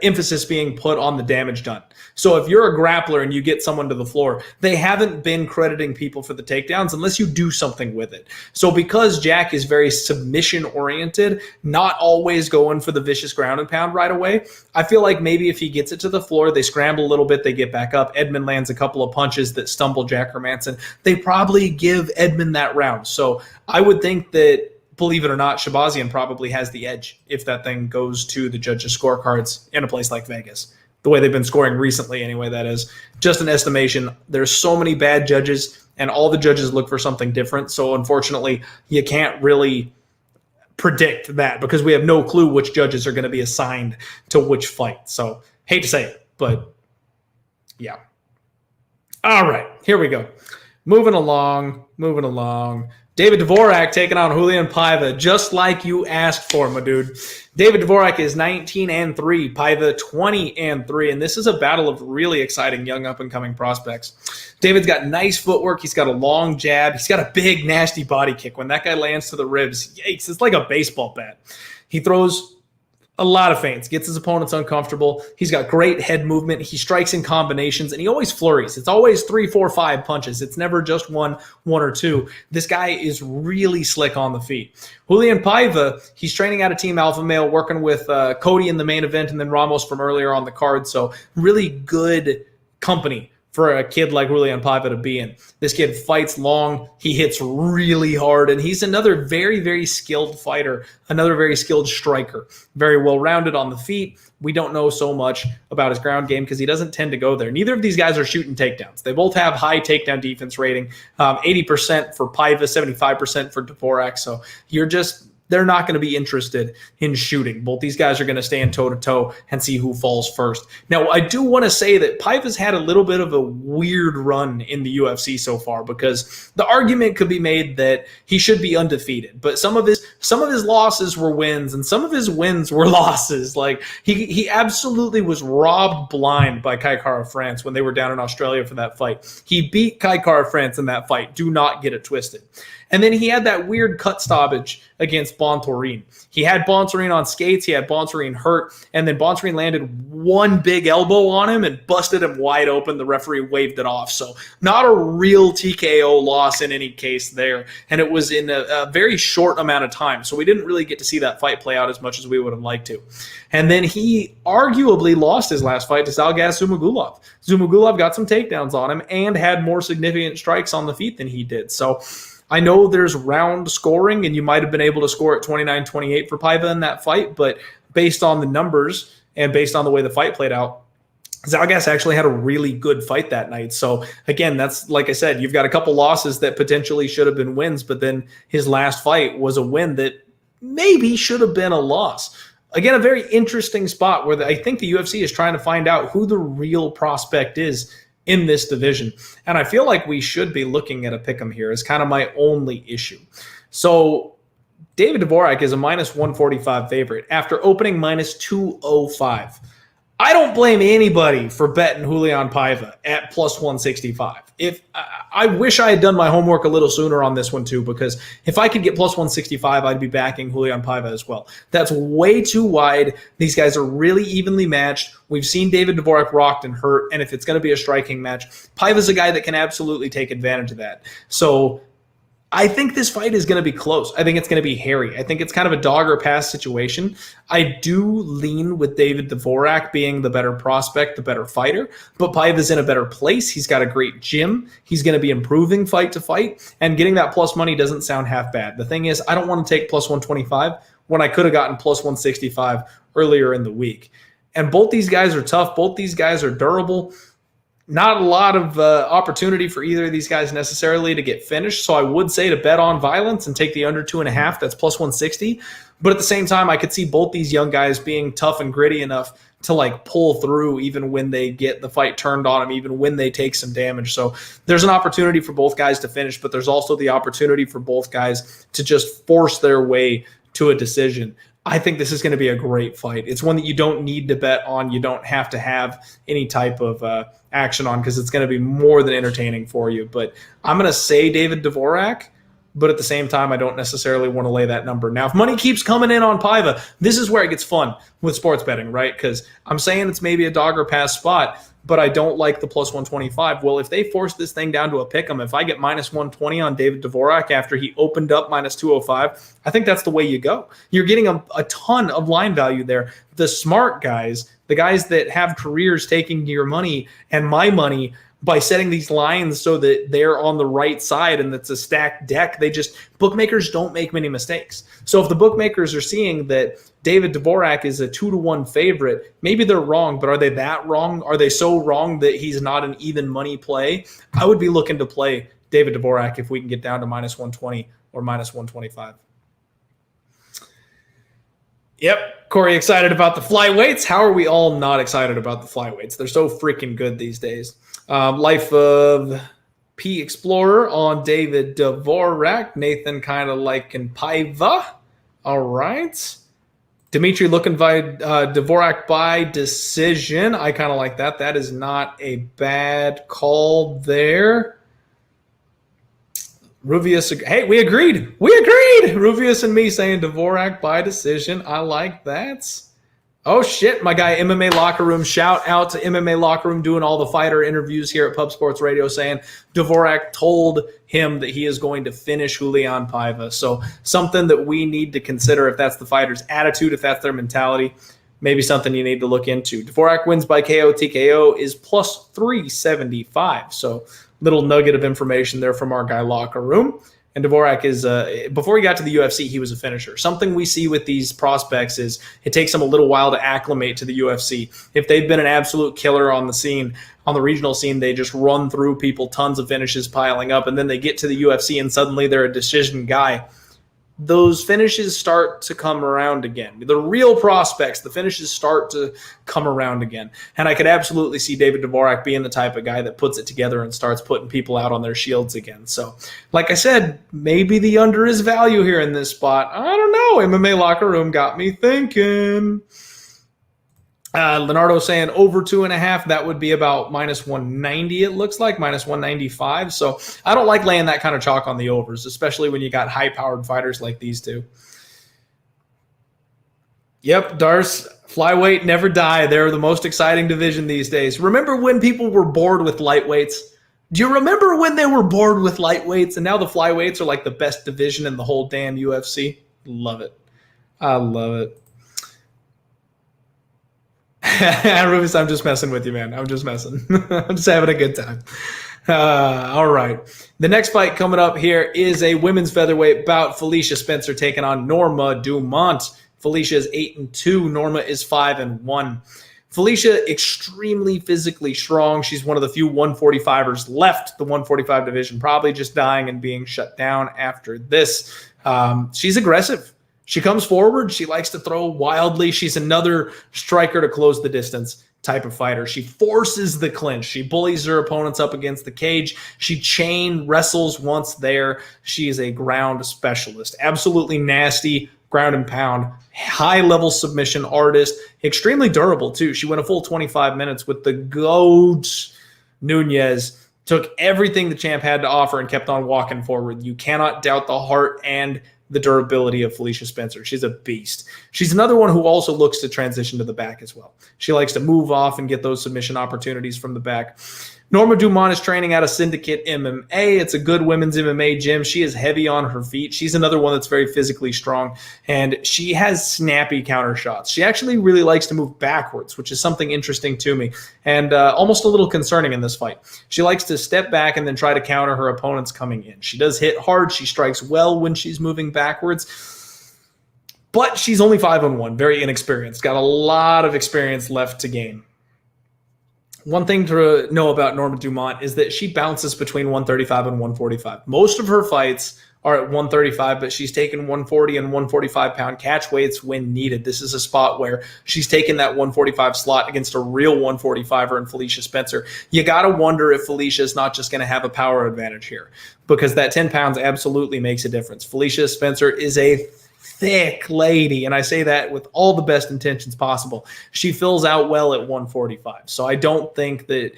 emphasis being put on the damage done. So if you're a grappler and you get someone to the floor, they haven't been crediting people for the takedowns unless you do something with it. So because Jack is very submission-oriented, not always going for the vicious ground and pound right away, I feel like maybe if he gets it to the floor, they scramble a little bit, they get back up. Edmen lands a couple of punches that stumble Jack Hermansson. They probably give Edmen that round. So I would think that, believe it or not, Shahbazyan probably has the edge if that thing goes to the judges' scorecards in a place like Vegas. The way they've been scoring recently, anyway, that is. Just an estimation. There's so many bad judges, and all the judges look for something different. So, unfortunately, you can't really predict that because we have no clue which judges are going to be assigned to which fight. So, hate to say it, but yeah. All right, here we go. Moving along. David Dvorak taking on Julian Paiva, just like you asked for, my dude. David Dvorak is 19-3, Paiva 20-3, and this is a battle of really exciting young up-and-coming prospects. David's got nice footwork. He's got a long jab. He's got a big, nasty body kick. When that guy lands to the ribs, yikes, it's like a baseball bat. He throws A lot of feints, gets his opponents uncomfortable. He's got great head movement. He strikes in combinations, and he always flurries. It's always 3, 4, 5 punches. It's never just one or two. This guy is really slick on the feet. Raulian Paiva, he's training out of Team Alpha Male, working with Cody in the main event, and then Ramos from earlier on the card. So really good company for a kid like Raulian Paiva to be in. This kid fights long, he hits really hard, and he's another very, very skilled fighter, another very skilled striker, very well-rounded on the feet. We don't know so much about his ground game because he doesn't tend to go there. Neither of these guys are shooting takedowns. They both have high takedown defense rating, 80% for Paiva, 75% for Dvorak, so they're not going to be interested in shooting. Both these guys are going to stand toe-to-toe and see who falls first. Now, I do want to say that Paiva's had a little bit of a weird run in the UFC so far because the argument could be made that he should be undefeated, but some of his losses were wins and some of his wins were losses. Like he absolutely was robbed blind by Kai Kara-France when they were down in Australia for that fight. He beat Kai Kara-France in that fight. Do not get it twisted. And then he had that weird cut stoppage against Bontorin. He had Bontorin on skates. He had Bontorin hurt. And then Bontorin landed one big elbow on him and busted him wide open. The referee waved it off. So not a real TKO loss in any case there. And it was in a very short amount of time. So we didn't really get to see that fight play out as much as we would have liked to. And then he arguably lost his last fight to Ismagulov. Ismagulov got some takedowns on him and had more significant strikes on the feet than he did. So I know there's round scoring, and you might have been able to score at 29-28 for Paiva in that fight, but based on the numbers and based on the way the fight played out, Zalgas actually had a really good fight that night. So, again, that's like I said, you've got a couple losses that potentially should have been wins, but then his last fight was a win that maybe should have been a loss. Again, a very interesting spot where I think the UFC is trying to find out who the real prospect is in this division. And I feel like we should be looking at a pick'em here as kind of my only issue. So David Dvorak is a minus 145 favorite after opening minus 205. I don't blame anybody for betting Raulian Paiva at plus 165. I wish I had done my homework a little sooner on this one too, because if I could get plus 165, I'd be backing Raulian Paiva as well. That's way too wide. These guys are really evenly matched. We've seen David Dvorak rocked and hurt, and if it's going to be a striking match, Paiva's a guy that can absolutely take advantage of that. So I think this fight is going to be close. I think it's going to be hairy. I think it's kind of a dog or pass situation. I do lean with David Dvorak being the better prospect, the better fighter, but Paiva's in a better place. He's got a great gym. He's going to be improving fight to fight, and getting that plus money doesn't sound half bad. The thing is, I don't want to take plus 125 when I could have gotten plus 165 earlier in the week. And both these guys are tough. Both these guys are durable. Not a lot of opportunity for either of these guys necessarily to get finished. So I would say to bet on violence and take the under 2.5. That's plus 160. But at the same time, I could see both these young guys being tough and gritty enough to like pull through even when they get the fight turned on them, even when they take some damage. So there's an opportunity for both guys to finish, but there's also the opportunity for both guys to just force their way to a decision. I think this is going to be a great fight. It's one that you don't need to bet on. You don't have to have any type of action on because it's going to be more than entertaining for you. But I'm going to say David Dvorak, but at the same time, I don't necessarily want to lay that number. Now, if money keeps coming in on Paiva, this is where it gets fun with sports betting, right? Because I'm saying it's maybe a dog or pass spot, but I don't like the plus 125. Well, if they force this thing down to a pick 'em, if I get minus 120 on David Dvorak after he opened up minus 205, I think that's the way you go. You're getting a ton of line value there. The smart guys, the guys that have careers taking your money and my money by setting these lines so that they're on the right side and it's a stacked deck, bookmakers don't make many mistakes. So if the bookmakers are seeing that David Dvorak is a 2-1 favorite, maybe they're wrong, but are they that wrong? Are they so wrong that he's not an even money play? I would be looking to play David Dvorak if we can get down to minus 120 or minus 125. Yep. Corey, excited about the flyweights? How are we all not excited about the flyweights? They're so freaking good these days. Life of P Explorer on David Dvorak. Nathan kind of liking Paiva. All right. Dimitri looking by Dvorak by decision. I kind of like that. That is not a bad call there. Ruvius, hey, we agreed. Ruvius and me saying Dvorak by decision. I like that. Oh, shit. My guy, MMA Locker Room. Shout out to MMA Locker Room doing all the fighter interviews here at Pub Sports Radio, saying Dvorak told him that he is going to finish Julian Paiva. So something that we need to consider if that's the fighter's attitude, if that's their mentality, maybe something you need to look into. Dvorak wins by KO TKO is plus 375. So little nugget of information there from our guy Locker Room. And Dvorak is, before he got to the UFC, he was a finisher. Something we see with these prospects is it takes them a little while to acclimate to the UFC. If they've been an absolute killer on the scene, on the regional scene, they just run through people, tons of finishes piling up, and then they get to the UFC and suddenly they're a decision guy. Those finishes start to come around again. The real prospects, the finishes start to come around again. And I could absolutely see David Dvorak being the type of guy that puts it together and starts putting people out on their shields again. So, like I said, maybe the under is value here in this spot. I don't know. MMA Locker Room got me thinking. Leonardo saying over 2.5, that would be about minus 190, it looks like, minus 195. So I don't like laying that kind of chalk on the overs, especially when you got high-powered fighters like these two. Yep, Darce, flyweight never die. They're the most exciting division these days. Remember when people were bored with lightweights? Do you remember when they were bored with lightweights? And now the flyweights are like the best division in the whole damn UFC. Love it. I love it. Rufus, I'm just messing with you, man. I'm just messing. I'm just having a good time. All right. The next fight coming up here is a women's featherweight bout. Felicia Spencer taking on Norma Dumont. Felicia is 8-2. Norma is 5-1. Felicia, extremely physically strong. She's one of the few 145ers left, the 145 division, probably just dying and being shut down after this. She's aggressive. She comes forward. She likes to throw wildly. She's another striker to close the distance type of fighter. She forces the clinch. She bullies her opponents up against the cage. She chain wrestles once there. She is a ground specialist. Absolutely nasty ground and pound. High-level submission artist. Extremely durable, too. She went a full 25 minutes with the GOAT Nunez. Took everything the champ had to offer and kept on walking forward. You cannot doubt the heart and the durability of Felicia Spencer. She's a beast. She's another one who also looks to transition to the back as well. She likes to move off and get those submission opportunities from the back. Norma Dumont is training out of Syndicate MMA. It's a good women's MMA gym. She is heavy on her feet. She's another one that's very physically strong, and she has snappy counter shots. She actually really likes to move backwards, which is something interesting to me and almost a little concerning in this fight. She likes to step back and then try to counter her opponents coming in. She does hit hard. She strikes well when she's moving backwards, but she's only 5-1, very inexperienced. Got a lot of experience left to gain. One thing to know about Norma Dumont is that she bounces between 135 and 145. Most of her fights are at 135, but she's taken 140 and 145-pound catch weights when needed. This is a spot where she's taken that 145 slot against a real 145er in Felicia Spencer. You got to wonder if Felicia is not just going to have a power advantage here, because that 10 pounds absolutely makes a difference. Felicia Spencer is a thick lady, and I say that with all the best intentions possible. She fills out well at 145, so I don't think that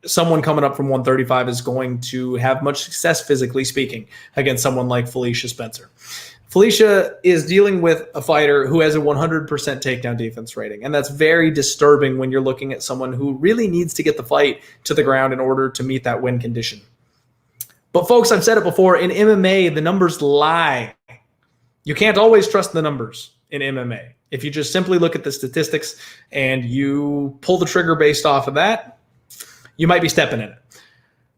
someone coming up from 135 is going to have much success, physically speaking, against someone like Felicia Spencer. Felicia is dealing with a fighter who has a 100% takedown defense rating, and that's very disturbing when you're looking at someone who really needs to get the fight to the ground in order to meet that win condition. But folks, I've said it before, in MMA, the numbers lie. You can't always trust the numbers in MMA. If you just simply look at the statistics and you pull the trigger based off of that, you might be stepping in it.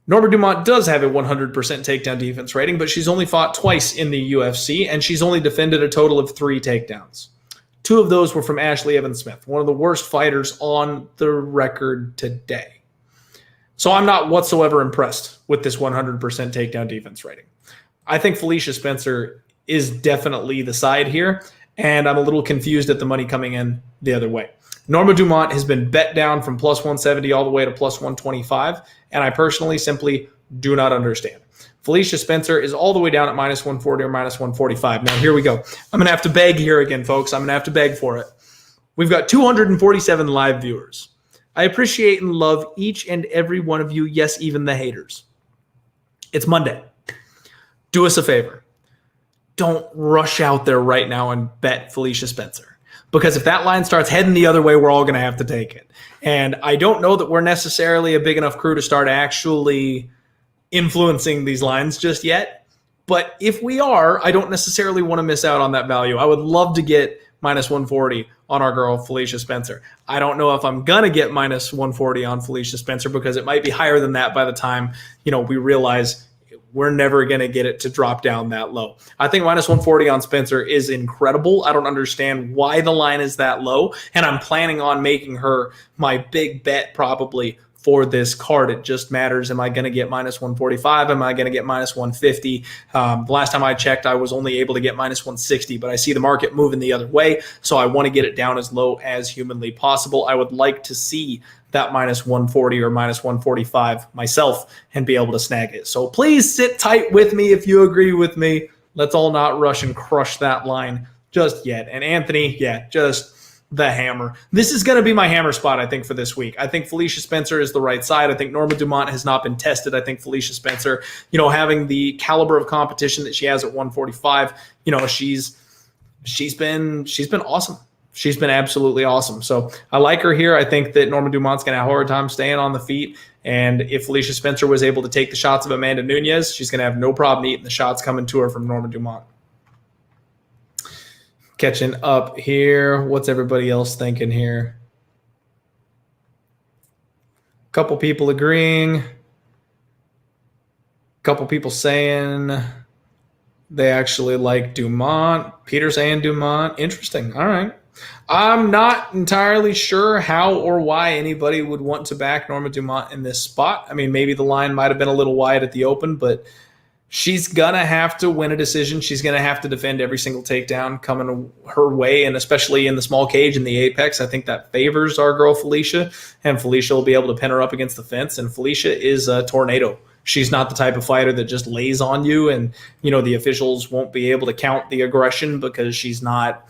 Norma Dumont does have a 100% takedown defense rating, but she's only fought twice in the UFC, and she's only defended a total of 3 takedowns. 2 of those were from Ashley Evans-Smith, one of the worst fighters on the record today. So I'm not whatsoever impressed with this 100% takedown defense rating. I think Felicia Spencer is definitely the side here, and I'm a little confused at the money coming in the other way. Norma Dumont has been bet down from plus 170 all the way to plus 125, and I personally simply do not understand. Felicia Spencer is all the way down at minus 140 or minus 145. Now, here we go. I'm going to have to beg here again, folks. I'm going to have to beg for it. We've got 247 live viewers. I appreciate and love each and every one of you, yes, even the haters. It's Monday. Do us a favor. Don't rush out there right now and bet Felicia Spencer. Because if that line starts heading the other way, we're all going to have to take it. And I don't know that we're necessarily a big enough crew to start actually influencing these lines just yet. But if we are, I don't necessarily want to miss out on that value. I would love to get minus 140 on our girl Felicia Spencer. I don't know if I'm going to get minus 140 on Felicia Spencer because it might be higher than that by the time, we realize we're never going to get it to drop down that low. I think minus 140 on Spencer is incredible. I don't understand why the line is that low, and I'm planning on making her my big bet probably for this card. It just matters. Am I going to get minus 145? Am I going to get minus 150? The last time I checked, I was only able to get minus 160, but I see the market moving the other way, so I want to get it down as low as humanly possible. I would like to see that minus 140 or minus 145 myself and be able to snag it. So please sit tight with me if you agree with me. Let's all not rush and crush that line just yet. And Anthony, just the hammer. This is going to be my hammer spot, I think, for this week. I think Felicia Spencer is the right side. I think Norma Dumont has not been tested. I think Felicia Spencer, having the caliber of competition that she has at 145, she's been awesome. She's been absolutely awesome. So I like her here. I think that Norma Dumont's going to have a hard time staying on the feet. And if Felicia Spencer was able to take the shots of Amanda Nunes, she's going to have no problem eating the shots coming to her from Norma Dumont. Catching up here. What's everybody else thinking here? Couple people agreeing. Couple people saying they actually like Dumont. Peter saying Dumont. Interesting. All right. I'm not entirely sure how or why anybody would want to back Norma Dumont in this spot. I mean, maybe the line might have been a little wide at the open, but she's going to have to win a decision. She's going to have to defend every single takedown coming her way, and especially in the small cage in the apex. I think that favors our girl Felicia, and Felicia will be able to pin her up against the fence, and Felicia is a tornado. She's not the type of fighter that just lays on you, and the officials won't be able to count the aggression because she's not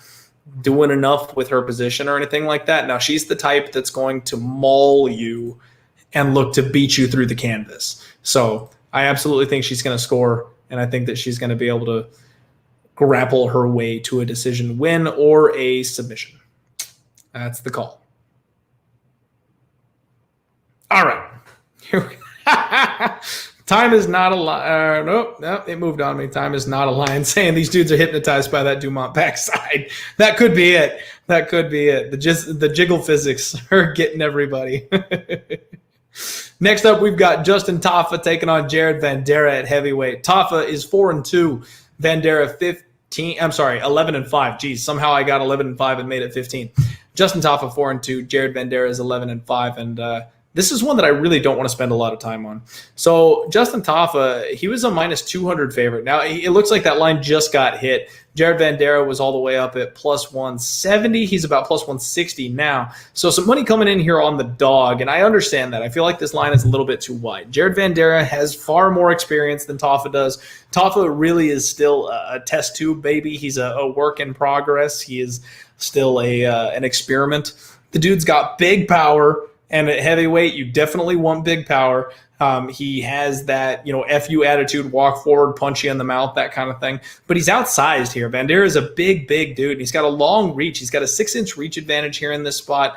doing enough with her position or anything like that. Now, she's the type that's going to maul you and look to beat you through the canvas. So I absolutely think she's going to score, and I think that she's going to be able to grapple her way to a decision win or a submission. That's the call. All right. Here we go. Time is not a line. Nope, it moved on me. Time is not a line saying these dudes are hypnotized by that Dumont backside. That could be it. That could be it. The jiggle physics are getting everybody. Next up, we've got Justin Tafa taking on Jared Vanderaa at heavyweight. Tafa is 4-2. Vanderaa 11-5. Geez, somehow I got 11-5 and made it 15. Justin Tafa 4-2. Jared Vanderaa is 11-5, and this is one that I really don't want to spend a lot of time on. So Justin Tafa, he was a minus 200 favorite. Now, it looks like that line just got hit. Jared Vanderaa was all the way up at plus 170. He's about plus 160 now. So some money coming in here on the dog, and I understand that. I feel like this line is a little bit too wide. Jared Vanderaa has far more experience than Tafa does. Tafa really is still a test tube baby. He's a work in progress. He is still an experiment. The dude's got big power. And at heavyweight, you definitely want big power. He has that, F you attitude, walk forward, punch you in the mouth, that kind of thing. But he's outsized here. Vanderaa is a big, big dude. And he's got a long reach. He's got a 6-inch reach advantage here in this spot.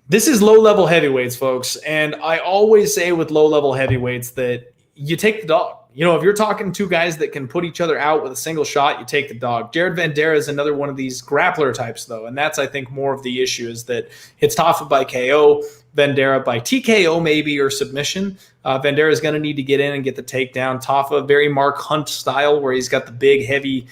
This is low-level heavyweights, folks. And I always say with low-level heavyweights that you take the dog. If you're talking two guys that can put each other out with a single shot, you take the dog. Jared Vanderaa is another one of these grappler types, though, and that's, I think, more of the issue is that it's Tafa by KO, Vanderaa by TKO maybe or submission. Vanderaa is going to need to get in and get the takedown. Tafa, very Mark Hunt style, where he's got the big, heavy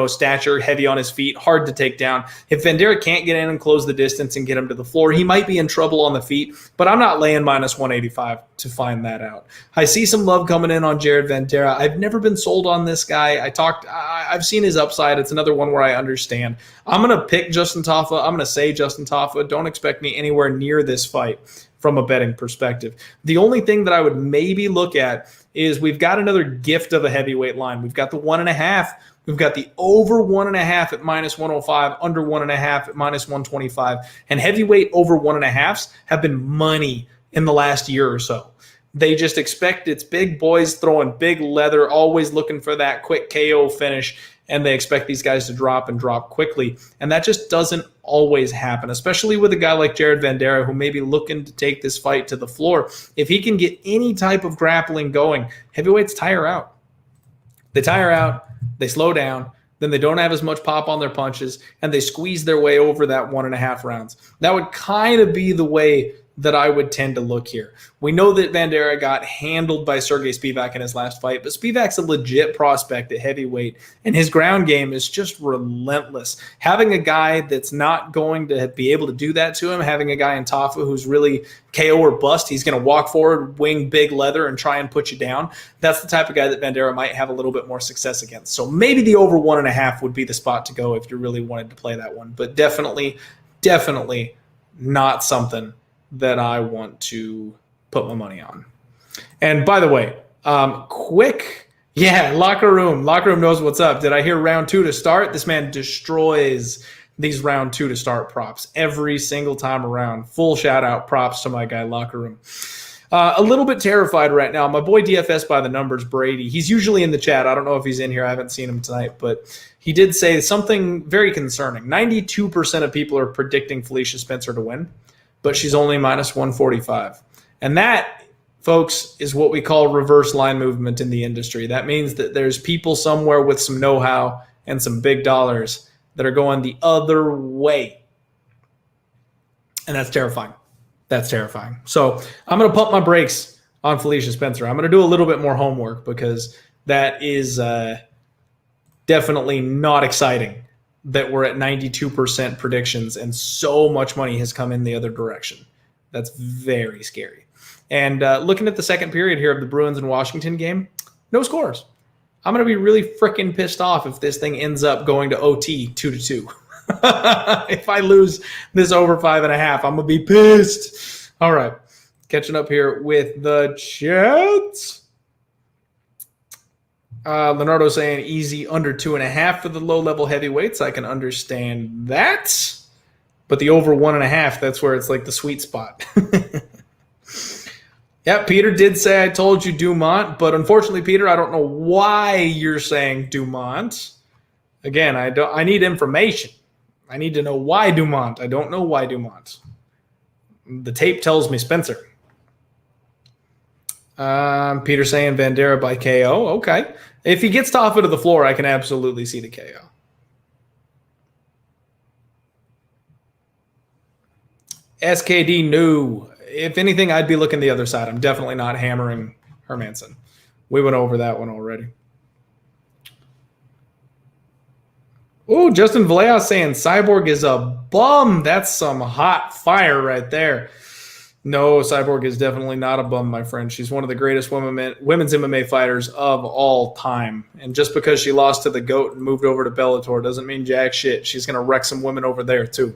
stature, heavy on his feet, hard to take down. If Vanderaa can't get in and close the distance and get him to the floor, he might be in trouble on the feet, but I'm not laying minus 185 to find that out. I see some love coming in on Jared Vanderaa. I've never been sold on this guy. I've seen his upside. It's another one where I understand. I'm going to pick Justin Tafa. I'm going to say Justin Tafa. Don't expect me anywhere near this fight from a betting perspective. The only thing that I would maybe look at is we've got another gift of a heavyweight line. We've got the 1.5. We've got the over 1.5 at minus 105, under 1.5 at minus 125. And heavyweight over 1.5s have been money in the last year or so. They just expect it's big boys throwing big leather, always looking for that quick KO finish. and they expect these guys to drop and drop quickly. And that just doesn't always happen, especially with a guy like Jared Vanderaa, who may be looking to take this fight to the floor. If he can get any type of grappling going, heavyweights tire out. They tire out, they slow down, then they don't have as much pop on their punches, and they squeeze their way over that 1.5 rounds. That would kind of be the way that I would tend to look here. We know that Vanderaa got handled by Sergey Spivak in his last fight, but Spivak's a legit prospect at heavyweight, and his ground game is just relentless. Having a guy that's not going to be able to do that to him, having a guy in Tafa who's really KO or bust, he's going to walk forward, wing big leather, and try and put you down. That's the type of guy that Vanderaa might have a little bit more success against. So maybe the over 1.5 would be the spot to go if you really wanted to play that one, but definitely not something that I want to put my money on. And by the way, locker room knows what's up. Did I hear round 2 to start? This man destroys these round 2 to start props every single time around. Full shout out props to my guy Locker Room. A little bit terrified right now. My boy DFS by the numbers, Brady. He's usually in the chat. I don't know if he's in here. I haven't seen him tonight, but he did say something very concerning. 92% of people are predicting Felicia Spencer to win, but she's only minus 145. And that, folks, is what we call reverse line movement in the industry. That means that there's people somewhere with some know-how and some big dollars that are going the other way. And that's terrifying. That's terrifying. So I'm going to pump my brakes on Felicia Spencer. I'm going to do a little bit more homework because that is definitely not exciting that we're at 92% predictions and so much money has come in the other direction. That's very scary. And looking at the second period here of the Bruins and Washington game, no scores. I'm going to be really freaking pissed off if this thing ends up going to OT 2-2. If I lose this over 5.5, I'm going to be pissed. All right. Catching up here with the chat. Leonardo saying easy under 2.5 for the low-level heavyweights. I can understand that. But the over 1.5, that's where it's like the sweet spot. Yeah, Peter did say I told you Dumont, but unfortunately, Peter, I don't know why you're saying Dumont. Again, I need information. I need to know why Dumont. I don't know why Dumont. The tape tells me Spencer. Peter saying Vanderaa by KO. Okay. If he gets Tafa to the floor, I can absolutely see the KO. SKD, no. If anything, I'd be looking the other side. I'm definitely not hammering Hermansson. We went over that one already. Oh, Justin Villegas saying Cyborg is a bum. That's some hot fire right there. No, Cyborg is definitely not a bum, my friend. She's one of the greatest women's MMA fighters of all time. And just because she lost to the GOAT and moved over to Bellator doesn't mean jack shit. She's going to wreck some women over there, too.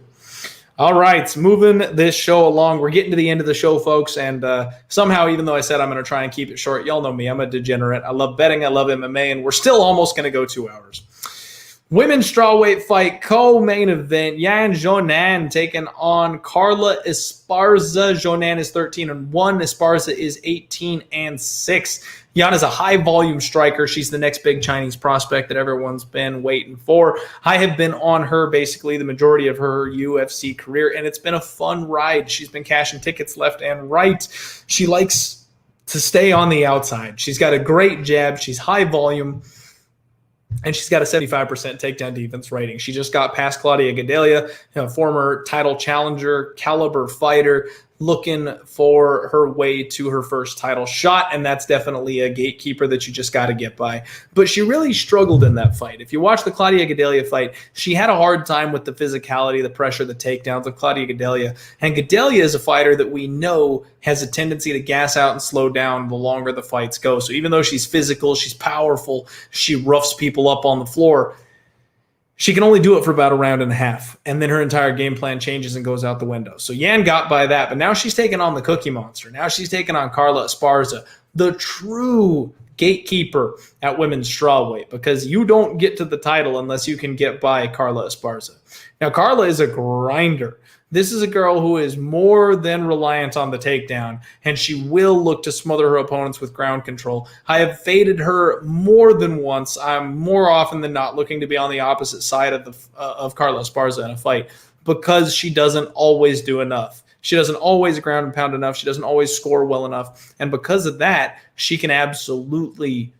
All right, moving this show along. We're getting to the end of the show, folks. And somehow, even though I said I'm going to try and keep it short, y'all know me. I'm a degenerate. I love betting. I love MMA. And we're still almost going to go 2 hours. Women's strawweight fight, co-main event. Yan Xiaonan taking on Carla Esparza. Xiaonan is 13-1. Esparza is 18-6. Yan is a high-volume striker. She's the next big Chinese prospect that everyone's been waiting for. I have been on her basically the majority of her UFC career, and it's been a fun ride. She's been cashing tickets left and right. She likes to stay on the outside. She's got a great jab. She's high volume. And she's got a 75% takedown defense rating. She just got past Claudia Gadelha, a former title challenger, caliber fighter, looking for her way to her first title shot, and that's definitely a gatekeeper that you just got to get by. But she really struggled in that fight. If you watch the Claudia Gadelha fight, she had a hard time with the physicality, the pressure, the takedowns of Claudia Gadelha. And Gadelha is a fighter that we know has a tendency to gas out and slow down the longer the fights go. So even though she's physical, she's powerful, she roughs people up on the floor, she can only do it for about a round and a half, and then her entire game plan changes and goes out the window. So Yan got by that, but now she's taking on the Cookie Monster. Now she's taking on Carla Esparza, the true gatekeeper at women's strawweight, because you don't get to the title unless you can get by Carla Esparza. Now, Carla is a grinder. This is a girl who is more than reliant on the takedown, and she will look to smother her opponents with ground control. I have faded her more than once. I'm more often than not looking to be on the opposite side of Carla Esparza in a fight because she doesn't always do enough. She doesn't always ground and pound enough. She doesn't always score well enough. And because of that, she can absolutely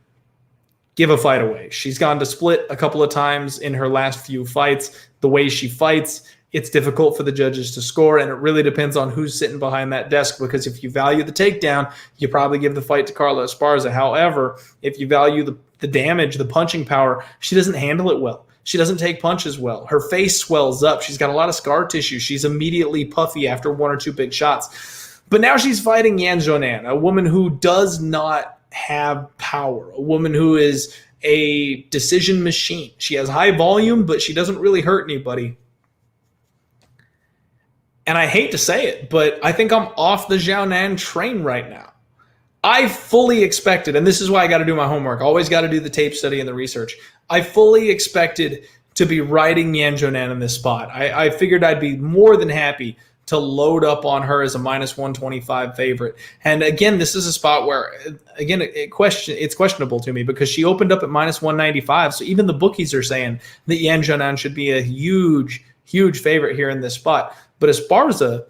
give a fight away. She's gone to split a couple of times in her last few fights. The way she fights, it's difficult for the judges to score, and it really depends on who's sitting behind that desk, because if you value the takedown, you probably give the fight to Carla Esparza. However, if you value the damage, the punching power, she doesn't handle it well. She doesn't take punches well. Her face swells up. She's got a lot of scar tissue. She's immediately puffy after one or two big shots. But now she's fighting Yan Xiaonan, a woman who does not have power, a woman who is a decision machine. She has high volume, but she doesn't really hurt anybody. And I hate to say it, but I think I'm off the Xiaonan train right now. I fully expected, and this is why I got to do my homework, always got to do the tape study and the research. I fully expected to be riding Yan Xiaonan in this spot. I figured I'd be more than happy to load up on her as a minus 125 favorite. And again, this is a spot where, again, it's questionable to me because she opened up at minus 195. So even the bookies are saying that Yan Xiaonan should be a huge favorite here in this spot. But Esparza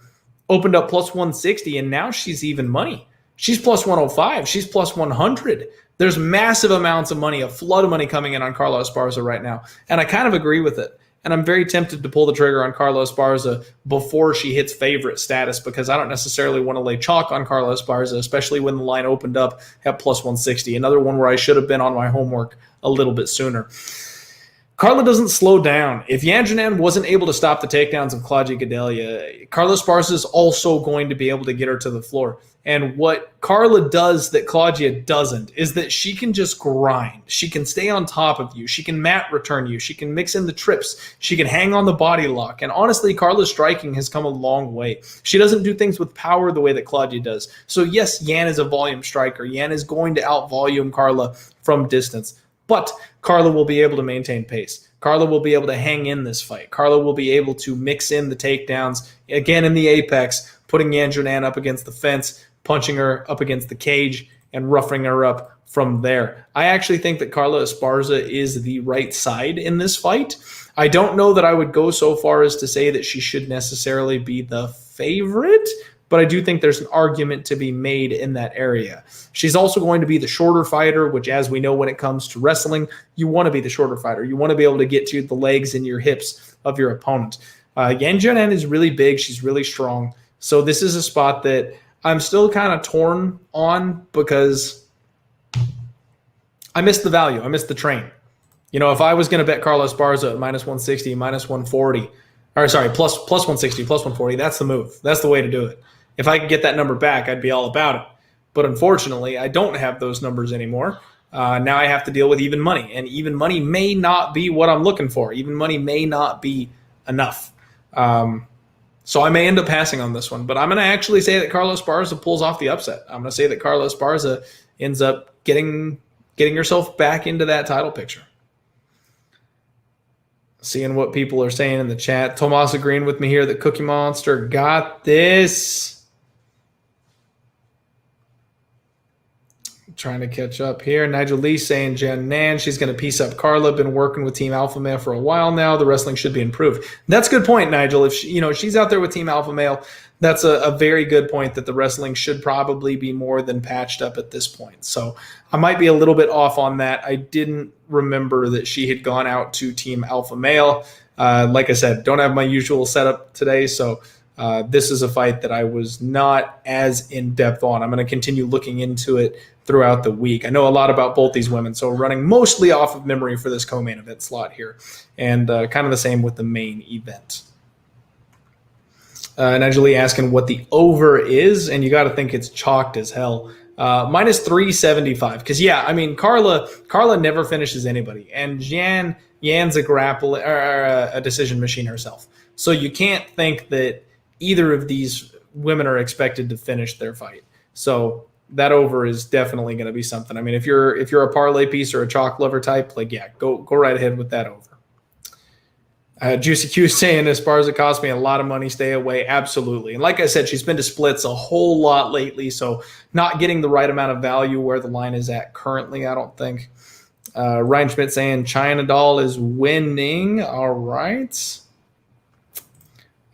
opened up plus 160, and now she's even money. She's plus 105. She's plus 100. There's massive amounts of money, a flood of money coming in on Carla Esparza right now. And I kind of agree with it. And I'm very tempted to pull the trigger on Carla Esparza before she hits favorite status, because I don't necessarily want to lay chalk on Carla Esparza, especially when the line opened up at plus 160. Another one where I should have been on my homework a little bit sooner. Carla doesn't slow down. If Yan Xiaonan wasn't able to stop the takedowns of Claudia Gadelha, Carla Esparza is also going to be able to get her to the floor. And what Carla does that Claudia doesn't is that she can just grind. She can stay on top of you. She can mat return you. She can mix in the trips. She can hang on the body lock. And honestly, Carla's striking has come a long way. She doesn't do things with power the way that Claudia does. So yes, Yan is a volume striker. Yan is going to out-volume Carla from distance. But Carla will be able to maintain pace. Carla will be able to hang in this fight. Carla will be able to mix in the takedowns, again in the apex, putting Yan Xiaonan up against the fence, punching her up against the cage, and roughing her up from there. I actually think that Carla Esparza is the right side in this fight. I don't know that I would go so far as to say that she should necessarily be the favorite, but I do think there's an argument to be made in that area. She's also going to be the shorter fighter, which, as we know, when it comes to wrestling, you want to be the shorter fighter. You want to be able to get to the legs and your hips of your opponent. Yan Xiaonan is really big. She's really strong. So this is a spot that I'm still kind of torn on because I missed the value. I missed the train. You know, if I was going to bet Carla Esparza at minus 160, minus 140, or sorry, plus 160, plus 140, that's the move. That's the way to do it. If I could get that number back, I'd be all about it. But unfortunately, I don't have those numbers anymore. Now I have to deal with even money, and even money may not be what I'm looking for. Even money may not be enough. So I may end up passing on this one, but I'm going to actually say that Carla Esparza pulls off the upset. I'm going to say that Carla Esparza ends up getting herself back into that title picture. Seeing what people are saying in the chat. Tomas agreeing with me here that Cookie Monster got this. Trying to catch up here. Nigel Lee saying Jen Nan, she's going to piece up Carla. Been working with Team Alpha Male for a while now. The wrestling should be improved. That's a good point, Nigel. If she's out there with Team Alpha Male, that's a very good point that the wrestling should probably be more than patched up at this point. So I might be a little bit off on that. I didn't remember that she had gone out to Team Alpha Male. Like I said, don't have my usual setup today, so this is a fight that I was not as in-depth on. I'm going to continue looking into it throughout the week. I know a lot about both these women, so running mostly off of memory for this co-main event slot here, and kind of the same with the main event. Nigel Lee asking what the over is, and you got to think it's chalked as hell. Minus 375, because Carla never finishes anybody, and Yan's a decision machine herself. So you can't think that either of these women are expected to finish their fight. So that over is definitely going to be something. I mean, if you're a parlay piece or a chalk lover type, go right ahead with that over. Juicy Q saying Esparza cost me a lot of money. Stay away. Absolutely. And like I said, she's been to splits a whole lot lately, so not getting the right amount of value where the line is at currently, I don't think. Ryan Schmidt saying China Doll is winning. All right.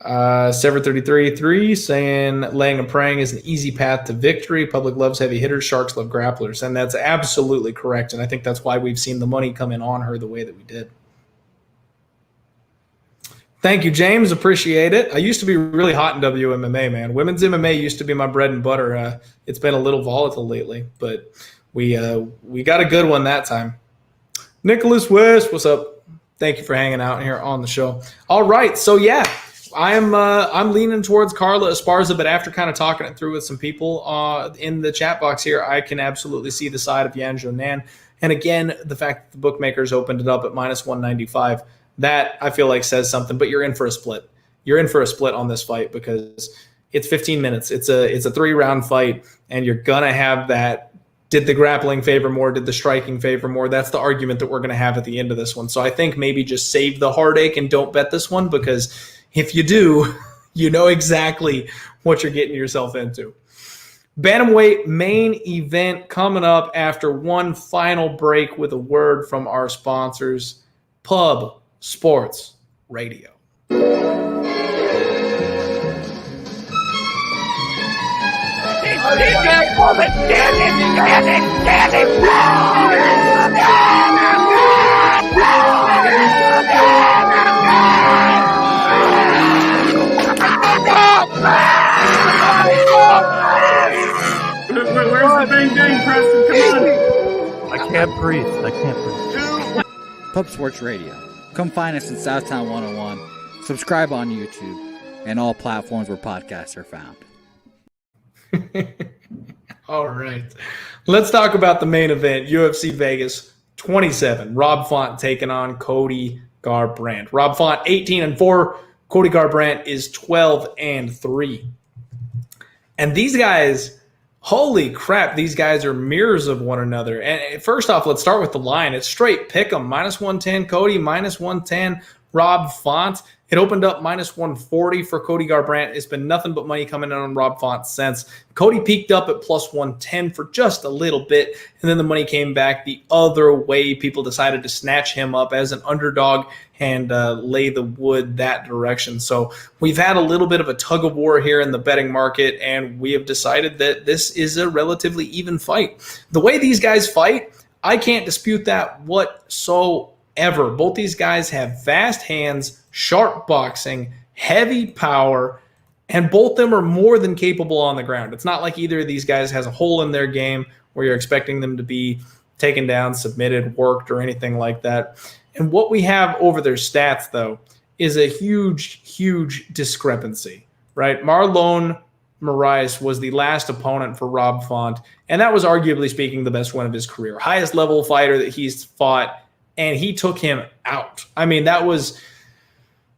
Sever33-3 saying laying and praying is an easy path to victory. Public loves heavy hitters. Sharks love grapplers. And that's absolutely correct. And I think that's why we've seen the money come in on her the way that we did. Thank you, James. Appreciate it. I used to be really hot in WMMA, man. Women's MMA used to be my bread and butter. It's been a little volatile lately, but we got a good one that time. Nicholas West, what's up? Thank you for hanging out here on the show. All right, so yeah, I'm leaning towards Carla Esparza, but after kind of talking it through with some people in the chat box here, I can absolutely see the side of Yan Zhonan. And again, the fact that the bookmakers opened it up at minus 195. That, I feel like, says something, but you're in for a split. You're in for a split on this fight because it's 15 minutes. It's a 3-round fight, and you're going to have that, did the grappling favor more, did the striking favor more? That's the argument that we're going to have at the end of this one. So I think maybe just save the heartache and don't bet this one, because if you do, you know exactly what you're getting yourself into. Bantamweight main event coming up after one final break with a word from our sponsors, Pub Sports Radio. Where's the bang bang, Preston? Come on. I can't breathe. Pub Sports Radio. Come find us in Southtown 101. Subscribe on YouTube and all platforms where podcasts are found. All right. Let's talk about the main event, UFC Vegas 27. Rob Font taking on Cody Garbrandt. Rob Font 18-4. Cody Garbrandt is 12-3. And these guys, holy crap, these guys are mirrors of one another. And first off, let's start with the line. It's straight pick 'em. Minus 110 Cody, minus 110 Rob Font. It opened up minus 140 for Cody Garbrandt. It's been nothing but money coming in on Rob Font since. Cody peaked up at plus 110 for just a little bit, and then the money came back the other way. People decided to snatch him up as an underdog and lay the wood that direction. So we've had a little bit of a tug of war here in the betting market, and we have decided that this is a relatively even fight. The way these guys fight, I can't dispute that whatsoever. Both these guys have fast hands, sharp boxing, heavy power, and both of them are more than capable on the ground. It's not like either of these guys has a hole in their game where you're expecting them to be taken down, submitted, worked, or anything like that. And what we have over their stats, though, is a huge, huge discrepancy, right? Marlon Moraes was the last opponent for Rob Font, and that was arguably speaking the best one of his career. Highest level fighter that he's fought, and he took him out. I mean, that was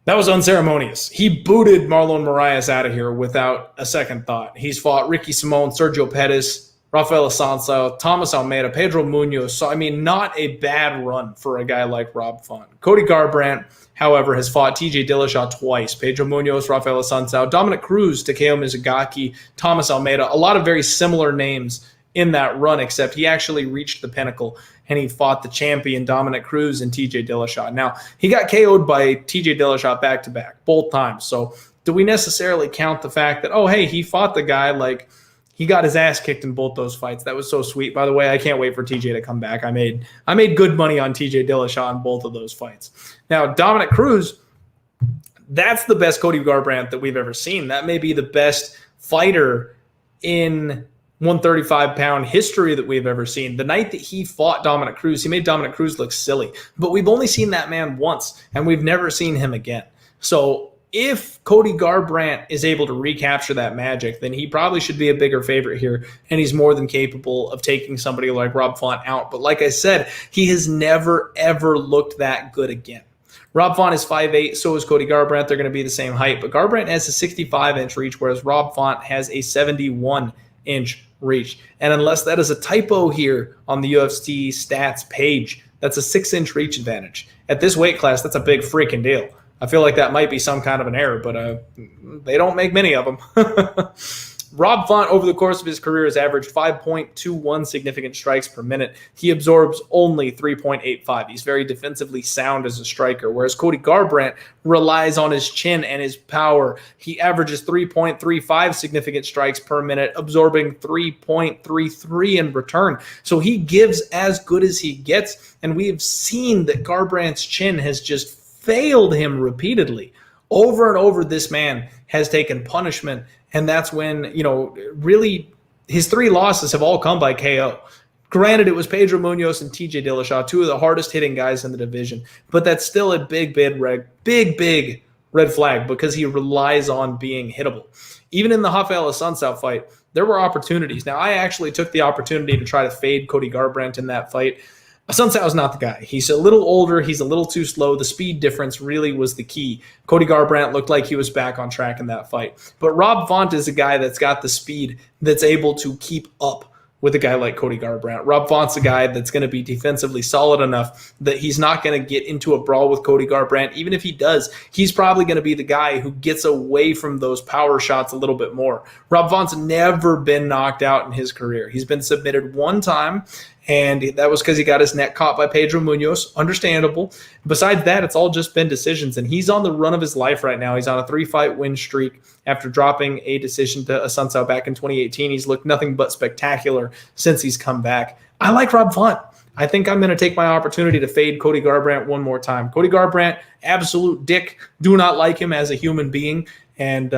unceremonious. He booted Marlon Moraes out of here without a second thought. He's fought Ricky Simon, Sergio Pettis, Raphael Assunção, Thomas Almeida, Pedro Munoz. So, I mean, not a bad run for a guy like Rob Font. Cody Garbrandt, however, has fought TJ Dillashaw twice. Pedro Munoz, Raphael Assunção, Dominic Cruz, Takeo Mizugaki, Thomas Almeida. A lot of very similar names in that run, except he actually reached the pinnacle and he fought the champion Dominic Cruz and TJ Dillashaw. Now, he got KO'd by TJ Dillashaw back-to-back, both times. So do we necessarily count the fact that, oh, hey, he fought the guy, like he got his ass kicked in both those fights? That was so sweet. By the way, I can't wait for TJ to come back. I made good money on TJ Dillashaw in both of those fights. Now, Dominic Cruz, that's the best Cody Garbrandt that we've ever seen. That may be the best fighter in 135-pound history that we've ever seen. The night that he fought Dominic Cruz, he made Dominic Cruz look silly. But we've only seen that man once, and we've never seen him again. So if Cody Garbrandt is able to recapture that magic, then he probably should be a bigger favorite here, and he's more than capable of taking somebody like Rob Font out. But like I said, he has never, ever looked that good again. Rob Font is 5'8", so is Cody Garbrandt. They're going to be the same height, but Garbrandt has a 65-inch reach, whereas Rob Font has a 71-inch reach. And unless that is a typo here on the UFC stats page, that's a 6-inch reach advantage. At this weight class, that's a big freaking deal. I feel like that might be some kind of an error, but they don't make many of them. Rob Font, over the course of his career, has averaged 5.21 significant strikes per minute. He absorbs only 3.85. He's very defensively sound as a striker, whereas Cody Garbrandt relies on his chin and his power. He averages 3.35 significant strikes per minute, absorbing 3.33 in return. So he gives as good as he gets, and we have seen that Garbrandt's chin has just failed him repeatedly. Over and over, this man has taken punishment, and that's when, really his 3 losses have all come by KO. Granted, it was Pedro Munoz and TJ Dillashaw, 2 of the hardest hitting guys in the division, but that's still a big red flag because he relies on being hittable. Even in the Raphael Assunção fight, there were opportunities. Now, I actually took the opportunity to try to fade Cody Garbrandt in that fight. Assunção is not the guy. He's a little older. He's a little too slow. The speed difference really was the key. Cody Garbrandt looked like he was back on track in that fight. But Rob Font is a guy that's got the speed that's able to keep up with a guy like Cody Garbrandt. Rob Font's a guy that's going to be defensively solid enough that he's not going to get into a brawl with Cody Garbrandt. Even if he does, he's probably going to be the guy who gets away from those power shots a little bit more. Rob Font's never been knocked out in his career. He's been submitted one time, and that was because he got his neck caught by Pedro Munoz. Understandable. Besides that, it's all just been decisions, and he's on the run of his life right now. He's on a 3-fight win streak after dropping a decision to Assunção back in 2018. He's looked nothing but spectacular since he's come back. I like Rob Font. I think I'm going to take my opportunity to fade Cody Garbrandt one more time. Cody Garbrandt, absolute dick. Do not like him as a human being, and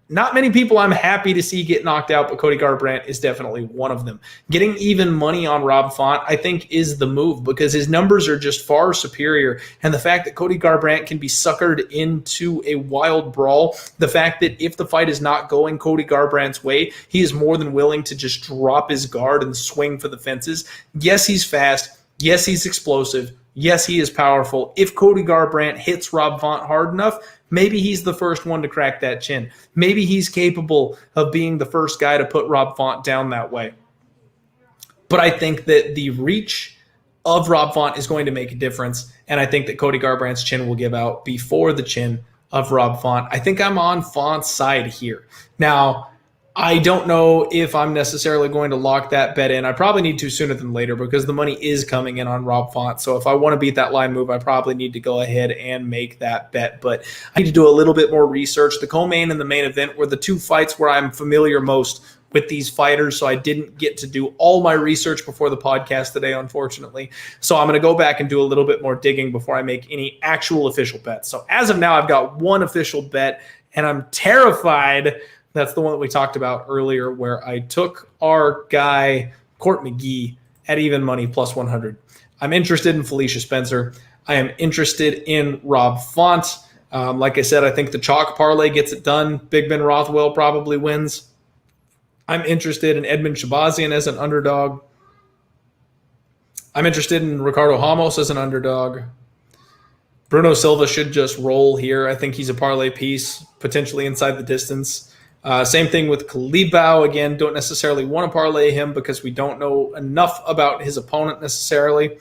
not many people I'm happy to see get knocked out, but Cody Garbrandt is definitely one of them. Getting even money on Rob Font, I think, is the move because his numbers are just far superior. And the fact that Cody Garbrandt can be suckered into a wild brawl, the fact that if the fight is not going Cody Garbrandt's way, he is more than willing to just drop his guard and swing for the fences. Yes, he's fast. Yes, he's explosive. Yes, he is powerful. If Cody Garbrandt hits Rob Font hard enough, maybe he's the first one to crack that chin. Maybe he's capable of being the first guy to put Rob Font down that way. But I think that the reach of Rob Font is going to make a difference, and I think that Cody Garbrandt's chin will give out before the chin of Rob Font. I think I'm on Font's side here. Now, I don't know if I'm necessarily going to lock that bet in. I probably need to sooner than later because the money is coming in on Rob Font. So if I want to beat that line move, I probably need to go ahead and make that bet. But I need to do a little bit more research. The co-main and the main event were the 2 fights where I'm familiar most with these fighters, so I didn't get to do all my research before the podcast today, unfortunately. So I'm going to go back and do a little bit more digging before I make any actual official bets. So as of now, I've got one official bet, and I'm terrified. That's the one that we talked about earlier where I took our guy, Court McGee, at even money plus 100. I'm interested in Felicia Spencer. I am interested in Rob Font. Like I said, I think the chalk parlay gets it done. Big Ben Rothwell probably wins. I'm interested in Edmen Shahbazyan as an underdog. I'm interested in Ricardo Ramos as an underdog. Bruno Silva should just roll here. I think he's a parlay piece, potentially inside the distance. Same thing with Culibao. Again, don't necessarily want to parlay him because we don't know enough about his opponent necessarily.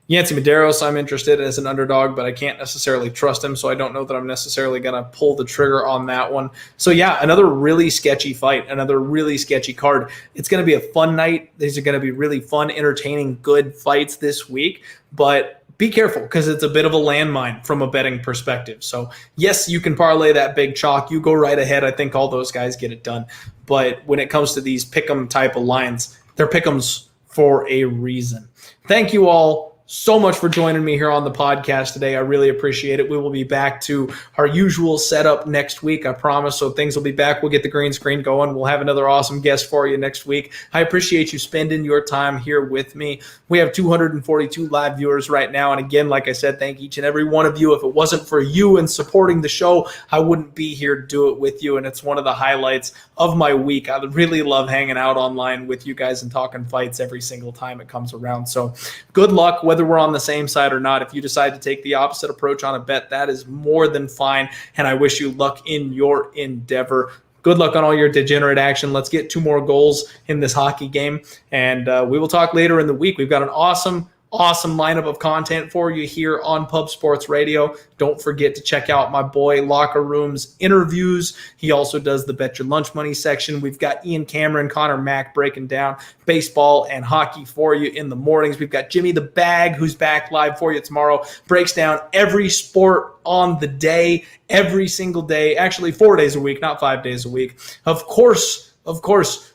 Yancy Medeiros, I'm interested as an underdog, but I can't necessarily trust him, so I don't know that I'm necessarily going to pull the trigger on that one. So yeah, another really sketchy fight, another really sketchy card. It's going to be a fun night. These are going to be really fun, entertaining, good fights this week, but be careful because it's a bit of a landmine from a betting perspective. So yes, you can parlay that big chalk. You go right ahead. I think all those guys get it done. But when it comes to these pick'em type of lines, they're pick'ems for a reason. Thank you all so much for joining me here on the podcast today. I really appreciate it. We will be back to our usual setup next week, I promise. So things will be back. We'll get the green screen going. We'll have another awesome guest for you next week. I appreciate you spending your time here with me. We have 242 live viewers right now. And again, like I said, thank each and every one of you. If it wasn't for you and supporting the show, I wouldn't be here to do it with you. And it's one of the highlights of my week. I really love hanging out online with you guys and talking fights every single time it comes around. So good luck, whether we're on the same side or not. If you decide to take the opposite approach on a bet, that is more than fine, and I wish you luck in your endeavor. Good luck on all your degenerate action. Let's get 2 more goals in this hockey game, and we will talk later in the week. We've got an awesome awesome lineup of content for you here on Pub Sports Radio. Don't forget to check out my boy Locker Room's interviews. He also does the Bet Your Lunch Money section. We've got Ian Cameron, Connor Mack breaking down baseball and hockey for you in the mornings. We've got Jimmy the Bag, who's back live for you tomorrow, breaks down every sport on the day, every single day, actually 4 days a week, not 5 days a week. Of course,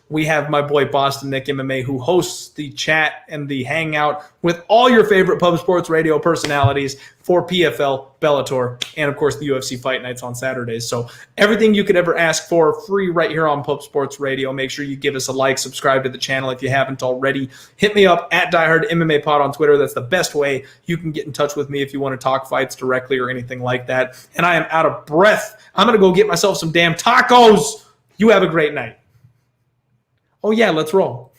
we have my boy Boston Nick MMA, who hosts the chat and the hangout with all your favorite Pub Sports Radio personalities for PFL, Bellator, and of course the UFC Fight Nights on Saturdays. So everything you could ever ask for, free right here on Pub Sports Radio. Make sure you give us a like, subscribe to the channel if you haven't already. Hit me up at Diehard MMA Pod on Twitter. That's the best way you can get in touch with me if you want to talk fights directly or anything like that. And I am out of breath. I'm going to go get myself some damn tacos. You have a great night. Oh, yeah, let's roll.